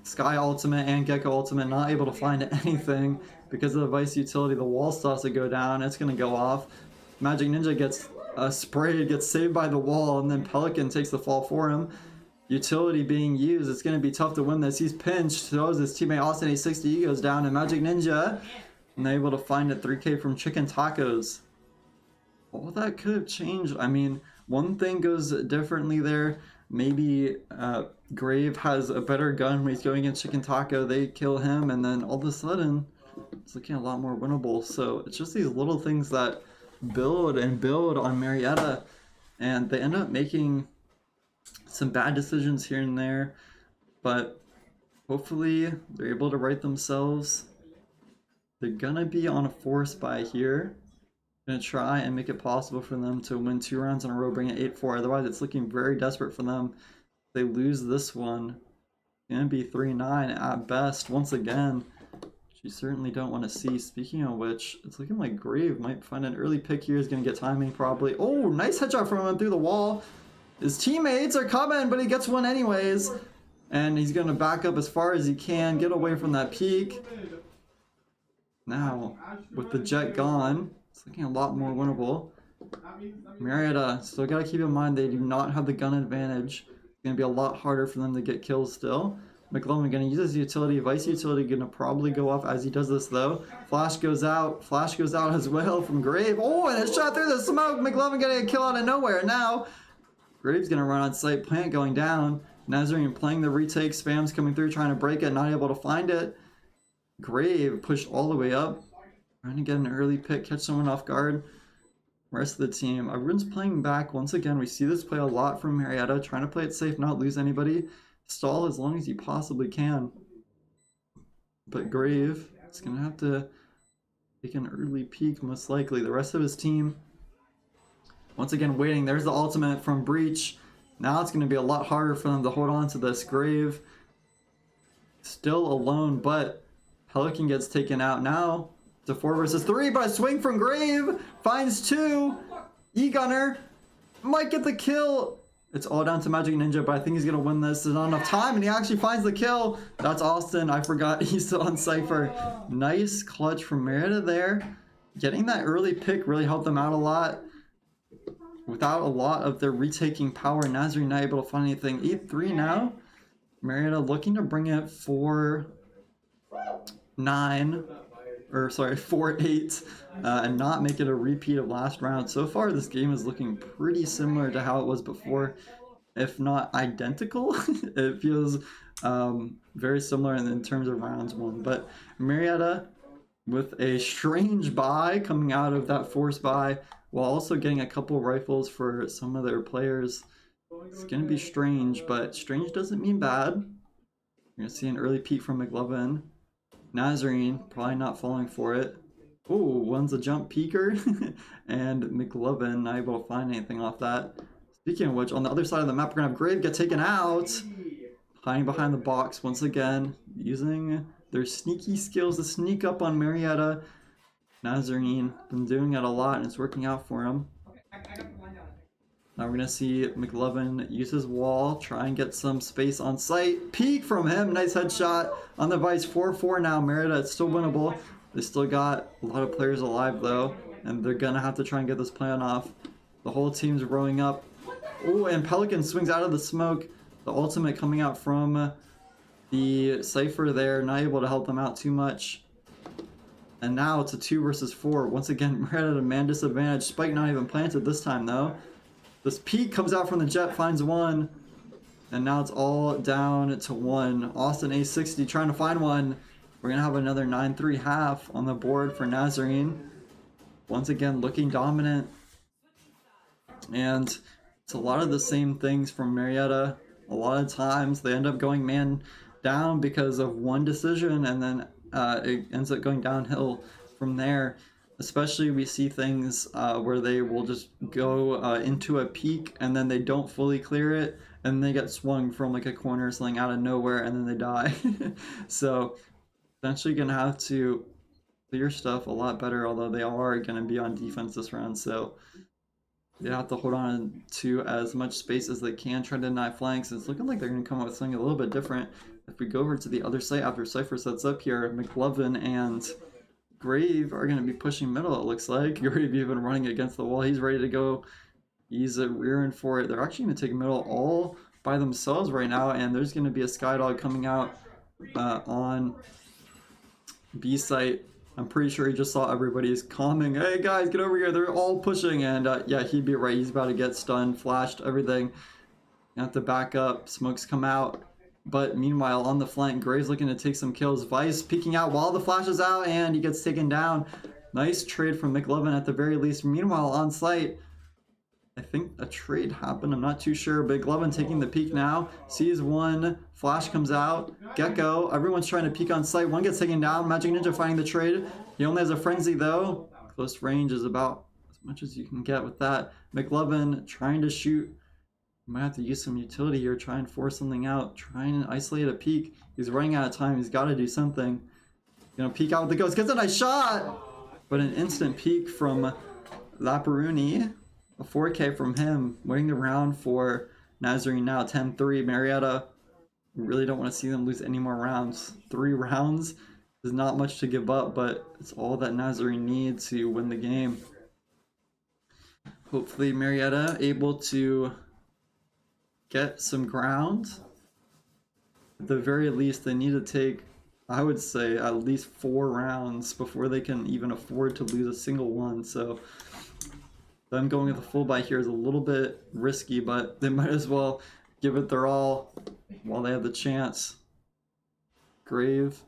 Sky ultimate and Gecko ultimate not able to find anything because of the Vice utility. The wall starts to go down, it's going to go off. Magic Ninja gets sprayed, gets saved by the wall, and then Pelican takes the fall for him. Utility being used, it's going to be tough to win this. He's pinched, throws his teammate Austin A60, he goes down, and Magic Ninja... and they're able to find it 3K from Chicken Tacos. All that could have changed. I mean, one thing goes differently there. Maybe Grave has a better gun when he's going against Chicken Taco. They kill him, and then all of a sudden, it's looking a lot more winnable. So it's just these little things that build and build on Marietta, and they end up making some bad decisions here and there. But hopefully, they're able to right themselves. They're gonna be on a force buy here. Gonna try and make it possible for them to win 2 rounds in a row, bring it 8-4. Otherwise, it's looking very desperate for them. If they lose this one, it's gonna be 3-9 at best. Once again, you certainly don't want to see. Speaking of which, it's looking like Grave might find an early pick here. He's gonna get timing probably. Oh, nice headshot from him through the wall. His teammates are coming, but he gets one anyways. And he's gonna back up as far as he can, get away from that peak. Now, with the Jet gone, it's looking a lot more winnable. Marietta, still gotta keep in mind they do not have the gun advantage. It's gonna be a lot harder for them to get kills still. McLovin gonna use his utility. Vice utility gonna probably go off as he does this though. Flash goes out. Flash goes out as well from Grave. Oh, and a shot through the smoke. McLovin getting a kill out of nowhere. Now, Grave's gonna run on site. Plant going down. Nazarene playing the retake. Spam's coming through, trying to break it. Not able to find it. Grave pushed all the way up, trying to get an early pick, catch someone off guard. Rest of the team, everyone's playing back. Once again, we see this play a lot from Marietta, trying to play it safe, not lose anybody. Stall as long as you possibly can. But Grave is going to have to take an early peek, most likely. The rest of his team, once again, waiting. There's the ultimate from Breach. Now it's going to be a lot harder for them to hold on to this. Grave still alone, but Pelican gets taken out now. It's a 4 versus 3, but a swing from Grave finds 2. E-Gunner might get the kill. It's all down to Magic Ninja, but I think he's going to win this. There's not enough time, and he actually finds the kill. That's Austin. I forgot he's still on Cypher. Nice clutch from Marietta there. Getting that early pick really helped them out a lot. Without a lot of their retaking power, Nazarene not able to find anything. 8-3 now. Marietta looking to bring it 4-8, and not make it a repeat of last round. So far, this game is looking pretty similar to how it was before, if not identical. It feels Very similar in terms of rounds won. But Marietta with a strange buy coming out of that forced buy, while also getting a couple rifles for some of their players. It's going to be strange, but strange doesn't mean bad. You're going to see an early peek from McLovin. Nazarene probably not falling for it. Oh, one's a jump peeker, and McLovin not able to find anything off that. Speaking of which, on the other side of the map, we're going to have Grave get taken out. Hiding behind the box once again, using their sneaky skills to sneak up on Marietta. Nazarene been doing it a lot, and it's working out for him. Now we're going to see McLovin use his wall, try and get some space on site. Peek from him, nice headshot on the Vice. 4-4 now. Marietta, it's still winnable. They still got a lot of players alive though, and they're going to have to try and get this plan off. The whole team's rowing up. Oh, and Pelican swings out of the smoke. The ultimate coming out from the Cypher there, not able to help them out too much. And now it's a 2 versus 4. Once again, Marietta at a man disadvantage. Spike not even planted this time though. This peek comes out from the Jet, finds one. And now it's all down to 1. Austin A60 trying to find one. We're going to have another 9-3 half on the board for Nazarene. Once again, looking dominant. And it's a lot of the same things from Marietta. A lot of times they end up going man down because of one decision, and then it ends up going downhill from there. Especially we see things where they will just go into a peak and then they don't fully clear it, and they get swung from like a corner or something out of nowhere, and then they die. So essentially gonna have to clear stuff a lot better, although they are gonna be on defense this round, so they have to hold on to as much space as they can, try to deny flanks. It's looking like they're going to come up with something a little bit different. If we go over to the other site after Cypher sets up here, McLovin and Grave are going to be pushing middle, it looks like. Grave even running against the wall. He's ready to go. He's rearing for it. They're actually going to take middle all by themselves right now, and there's going to be a Skydog coming out on B site. I'm pretty sure he just saw everybody's calming. Hey guys, get over here. They're all pushing. And yeah, he'd be right. He's about to get stunned, flashed, everything. You have to back up. Smokes come out. But meanwhile, on the flank, Gray's looking to take some kills. Vice peeking out while the flash is out, and he gets taken down. Nice trade from McLovin at the very least. Meanwhile, on site, I think a trade happened. I'm not too sure. But McLovin taking the peek now. Sees one. Flash comes out. Gecko. Everyone's trying to peek on site. One gets taken down. Magic Ninja finding the trade. He only has a frenzy though. Close range is about as much as you can get with that. McLovin trying to shoot. You might have to use some utility here. Try and force something out. Trying to isolate a peek. He's running out of time. He's got to do something. Gonna peek out with the ghost. Gets a nice shot! But an instant peek from Laperuni. A 4K from him. Waiting the round for Nazarene now. 10-3. Marietta. We really don't want to see them lose any more rounds. 3 rounds is not much to give up, but it's all that Nazarene needs to win the game. Hopefully Marietta able to get some ground. At the very least, they need to take, I would say, at least 4 rounds before they can even afford to lose a single one. So them going with the full buy here is a little bit risky, but they might as well give it their all while they have the chance. Grave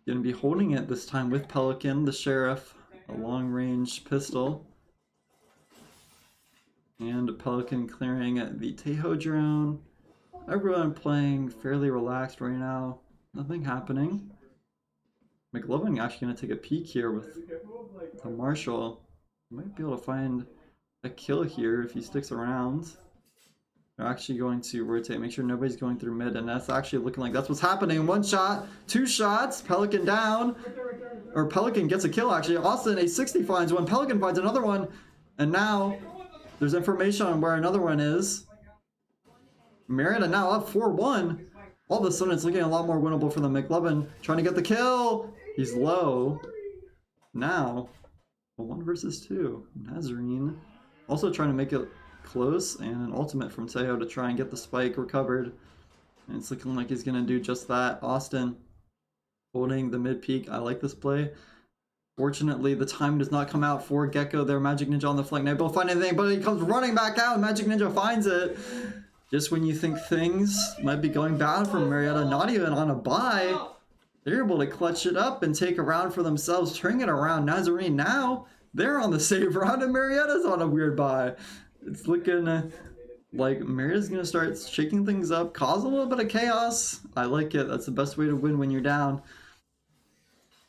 gonna be holding it this time with Pelican, the Sheriff, a long-range pistol. And Pelican clearing the Tejo drone. Everyone playing fairly relaxed right now. Nothing happening. McLovin actually gonna take a peek here with the Marshall. Might be able to find a kill here if he sticks around. They're actually going to rotate, make sure nobody's going through mid, and that's actually looking like that's what's happening. 1 shot, 2 shots, Pelican down. Or Pelican gets a kill actually. Austin A60 finds one, Pelican finds another one, and now there's information on where another one is. Marietta now up 4-1. All of a sudden it's looking a lot more winnable for the McLovin. Trying to get the kill. He's low. Now, a 1 versus 2. Nazarene also trying to make it close, and an ultimate from Tejo to try and get the spike recovered. And it's looking like he's going to do just that. Austin holding the mid peak. I like this play. Fortunately, the time does not come out for Gecko there. Magic Ninja on the flank. They both find anything, but he comes running back out. Magic Ninja finds it. Just when you think things might be going bad for Marietta, not even on a bye, they're able to clutch it up and take a round for themselves, turning it around. Nazarene now, they're on the save round and Marietta's on a weird bye. It's looking like Marietta's going to start shaking things up, cause a little bit of chaos. I like it. That's the best way to win when you're down.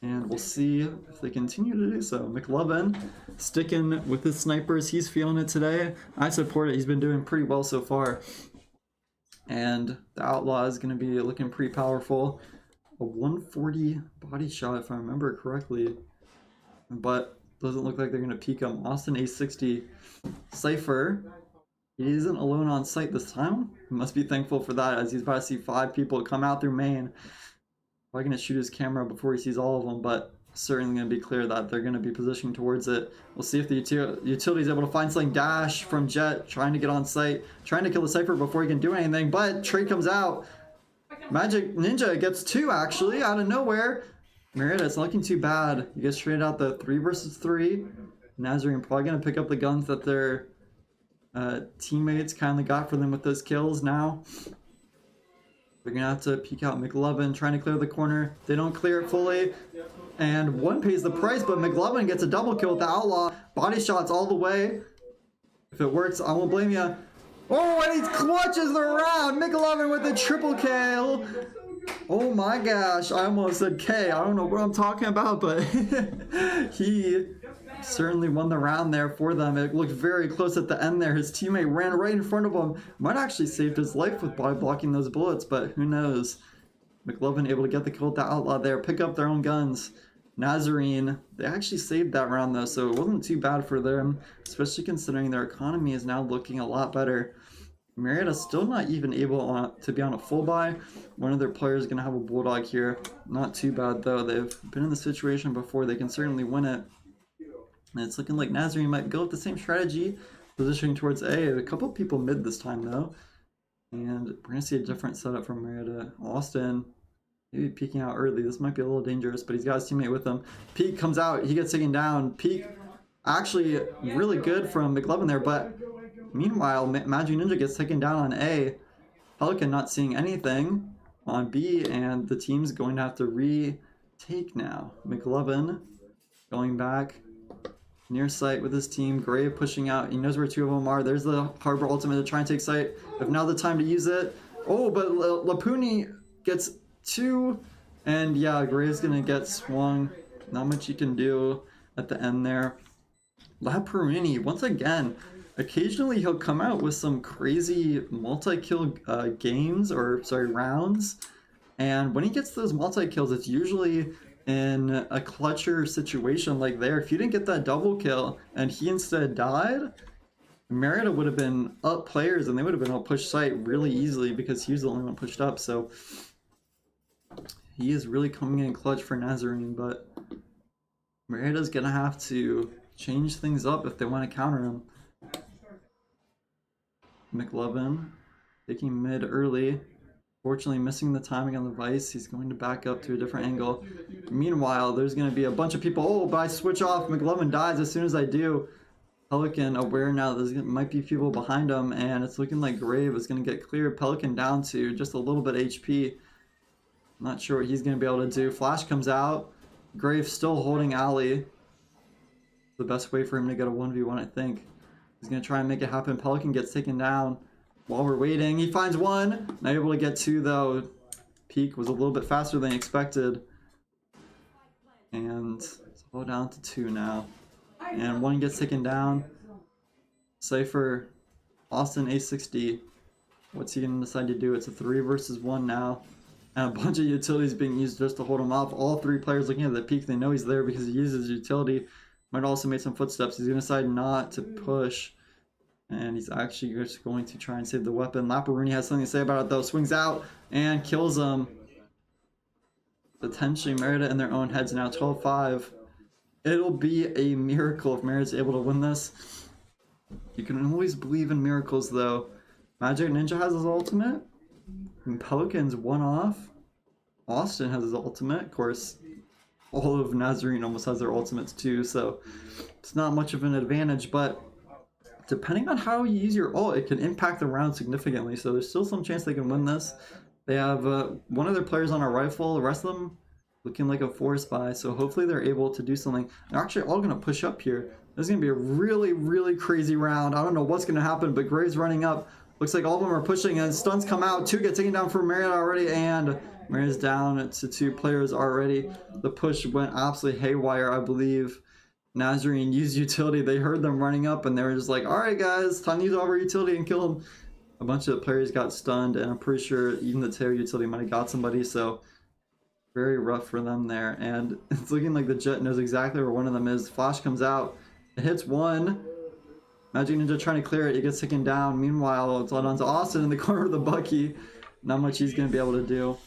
And we'll see if they continue to do so. McLovin sticking with his snipers. He's feeling it today. I support it. He's been doing pretty well so far. And the Outlaw is going to be looking pretty powerful. A 140 body shot, if I remember correctly. But doesn't look like they're going to peek him. Austin A60. Cypher. He isn't alone on site this time. He must be thankful for that, as he's about to see 5 people come out through main. Probably going to shoot his camera before he sees all of them, but certainly going to be clear that they're going to be positioning towards it. We'll see if the utility is able to find something. Dash from Jet, trying to get on site, trying to kill the Cypher before he can do anything, but trade comes out. Magic Ninja gets 2 actually out of nowhere. Marietta, it's not looking too bad. You guys traded out the 3 versus 3. Nazarene probably going to pick up the guns that their teammates kindly got for them with those kills now. They're going to have to peek out McLovin, trying to clear the corner. They don't clear it fully. And one pays the price, but McLovin gets a double kill with the Outlaw. Body shots all the way. If it works, I won't blame you. Oh, and he clutches the round. McLovin with a triple kill. Oh my gosh, I almost said K. I don't know what I'm talking about, but he certainly won the round there for them. It looked very close at the end there. His teammate ran right in front of him. Might actually saved his life with body blocking those bullets, but who knows. McLovin able to get the kill with the Outlaw there, pick up their own guns. Nazarene, they actually saved that round though, so it wasn't too bad for them, especially considering their economy is now looking a lot better. Marietta still not even able to be on a full buy. One of their players is going to have a Bulldog here. Not too bad though. They've been in the situation before. They can certainly win it. And it's looking like Nazarene might go with the same strategy, positioning towards A. A couple people mid this time though. And we're going to see a different setup from Marietta. Austin maybe peeking out early. This might be a little dangerous, but he's got his teammate with him. Peek comes out. He gets taken down. Peek actually really good from McLovin there, but meanwhile, Magic Ninja gets taken down on A. Pelican not seeing anything on B, and the team's going to have to retake now. McLovin going back near site with his team. Grave pushing out. He knows where 2 of them are. There's the Harbor ultimate to try and take site. If now the time to use it. Oh, but Lapuni gets 2, and yeah, Grave's going to get swung. Not much you can do at the end there. Laperini, once again, occasionally he'll come out with some crazy multi-kill rounds, and when he gets those multi-kills, it's usually in a clutcher situation like there. If you didn't get that double kill and he instead died, Marietta would have been up players and they would have been able to push site really easily because he was the only one pushed up. So he is really coming in clutch for Nazarene, but Marietta's gonna have to change things up if they want to counter him. McLovin taking mid early. Fortunately missing the timing on the Vice. He's going to back up to a different angle. Meanwhile, there's going to be a bunch of people. Oh, but I switch off. McLovin dies as soon as I do. Pelican aware now that there might be people behind him, and it's looking like Grave is going to get cleared. Pelican down to just a little bit HP. Not sure what he's going to be able to do. Flash comes out. Grave still holding Alley. The best way for him to get a 1v1, I think. He's going to try and make it happen. Pelican gets taken down. While we're waiting, he finds 1. Not able to get 2 though. Peak was a little bit faster than expected. And it's all down to 2 now. And 1 gets taken down. Cypher, Austin A60. What's he going to decide to do? It's a 3 versus 1 now. And a bunch of utilities being used just to hold him off. All 3 players looking at the peak. They know he's there because he uses utility. Might also make some footsteps. He's going to decide not to push. And he's actually just going to try and save the weapon. Laperini has something to say about it though. Swings out and kills him. Potentially Marietta in their own heads now. 12-5. It'll be a miracle if Marietta's able to win this. You can always believe in miracles though. Magic Ninja has his ultimate. And Pelican's 1 off. Austin has his ultimate. Of course, all of Nazarene almost has their ultimates too. So it's not much of an advantage, but depending on how you use your ult, it can impact the round significantly. So there's still some chance they can win this. They have one of their players on a rifle, the rest of them looking like a forest buy. So hopefully they're able to do something. They're actually all going to push up here. This is going to be a really, really crazy round. I don't know what's going to happen, but Gray's running up. Looks like all of them are pushing, and stuns come out. 2 get taken down from Marietta already, and Marietta's down to 2 players already. The push went absolutely haywire, I believe. Nazarene used utility. They heard them running up, and they were just like, all right, guys, time to use all our utility and kill them. A bunch of the players got stunned, and I'm pretty sure even the Terror utility might have got somebody, so very rough for them there. And it's looking like the Jet knows exactly where one of them is. Flash comes out. It hits one. Magic Ninja trying to clear it. He gets taken down. Meanwhile, it's all on to Austin in the corner of the Bucky. Not much he's going to be able to do.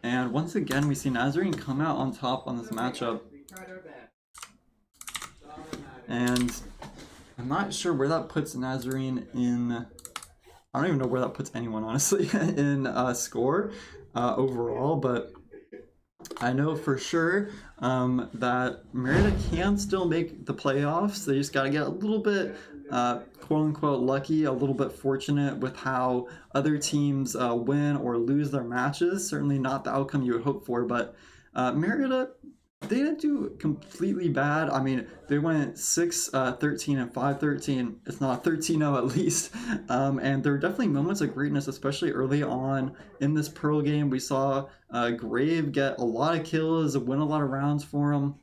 And once again, we see Nazarene come out on top on this matchup. And I'm not sure where that puts Nazarene in... I don't even know where that puts anyone, honestly, in score overall, but I know for sure that Marietta can still make the playoffs. They just got to get a little bit, quote-unquote, lucky, a little bit fortunate with how other teams win or lose their matches. Certainly not the outcome you would hope for, but Marietta, they didn't do completely bad. I mean, they went 6-13 and 5-13. It's not 13-0 at least. And there were definitely moments of greatness, especially early on in this Pearl game. We saw Grave get a lot of kills, win a lot of rounds for him.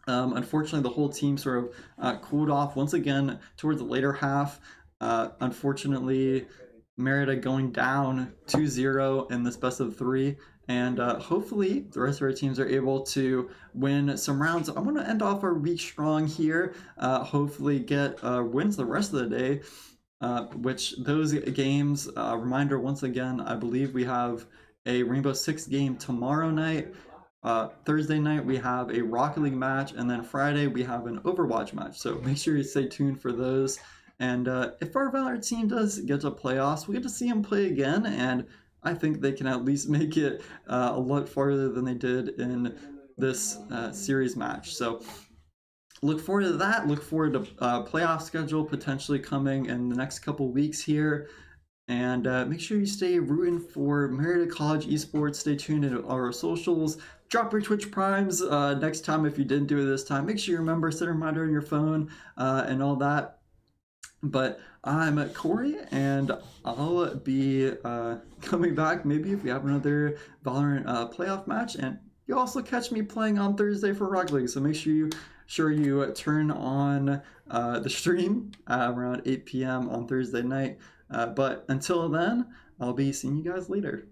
Unfortunately, the whole team sort of cooled off once again towards the later half. Unfortunately, Marietta going down 2-0 in this best of 3. And hopefully the rest of our teams are able to win some rounds. I'm going to end off our week strong here. Hopefully get wins the rest of the day, which those games, reminder once again, I believe we have a Rainbow Six game tomorrow night. Thursday night we have a Rocket League match, and then Friday we have an Overwatch match. So make sure you stay tuned for those. And if our Valorant team does get to playoffs, we get to see them play again, and I think they can at least make it a lot farther than they did in this series match. So look forward to that. Look forward to playoff schedule potentially coming in the next couple weeks here. And make sure you stay rooting for Marietta College Esports. Stay tuned to our socials. Drop your Twitch primes next time if you didn't do it this time. Make sure you remember, set a reminder on your phone and all that. But I'm Corey, and I'll be coming back maybe if we have another Valorant playoff match. And you'll also catch me playing on Thursday for Rocket League. So make sure you turn on the stream around 8 p.m. on Thursday night. But until then, I'll be seeing you guys later.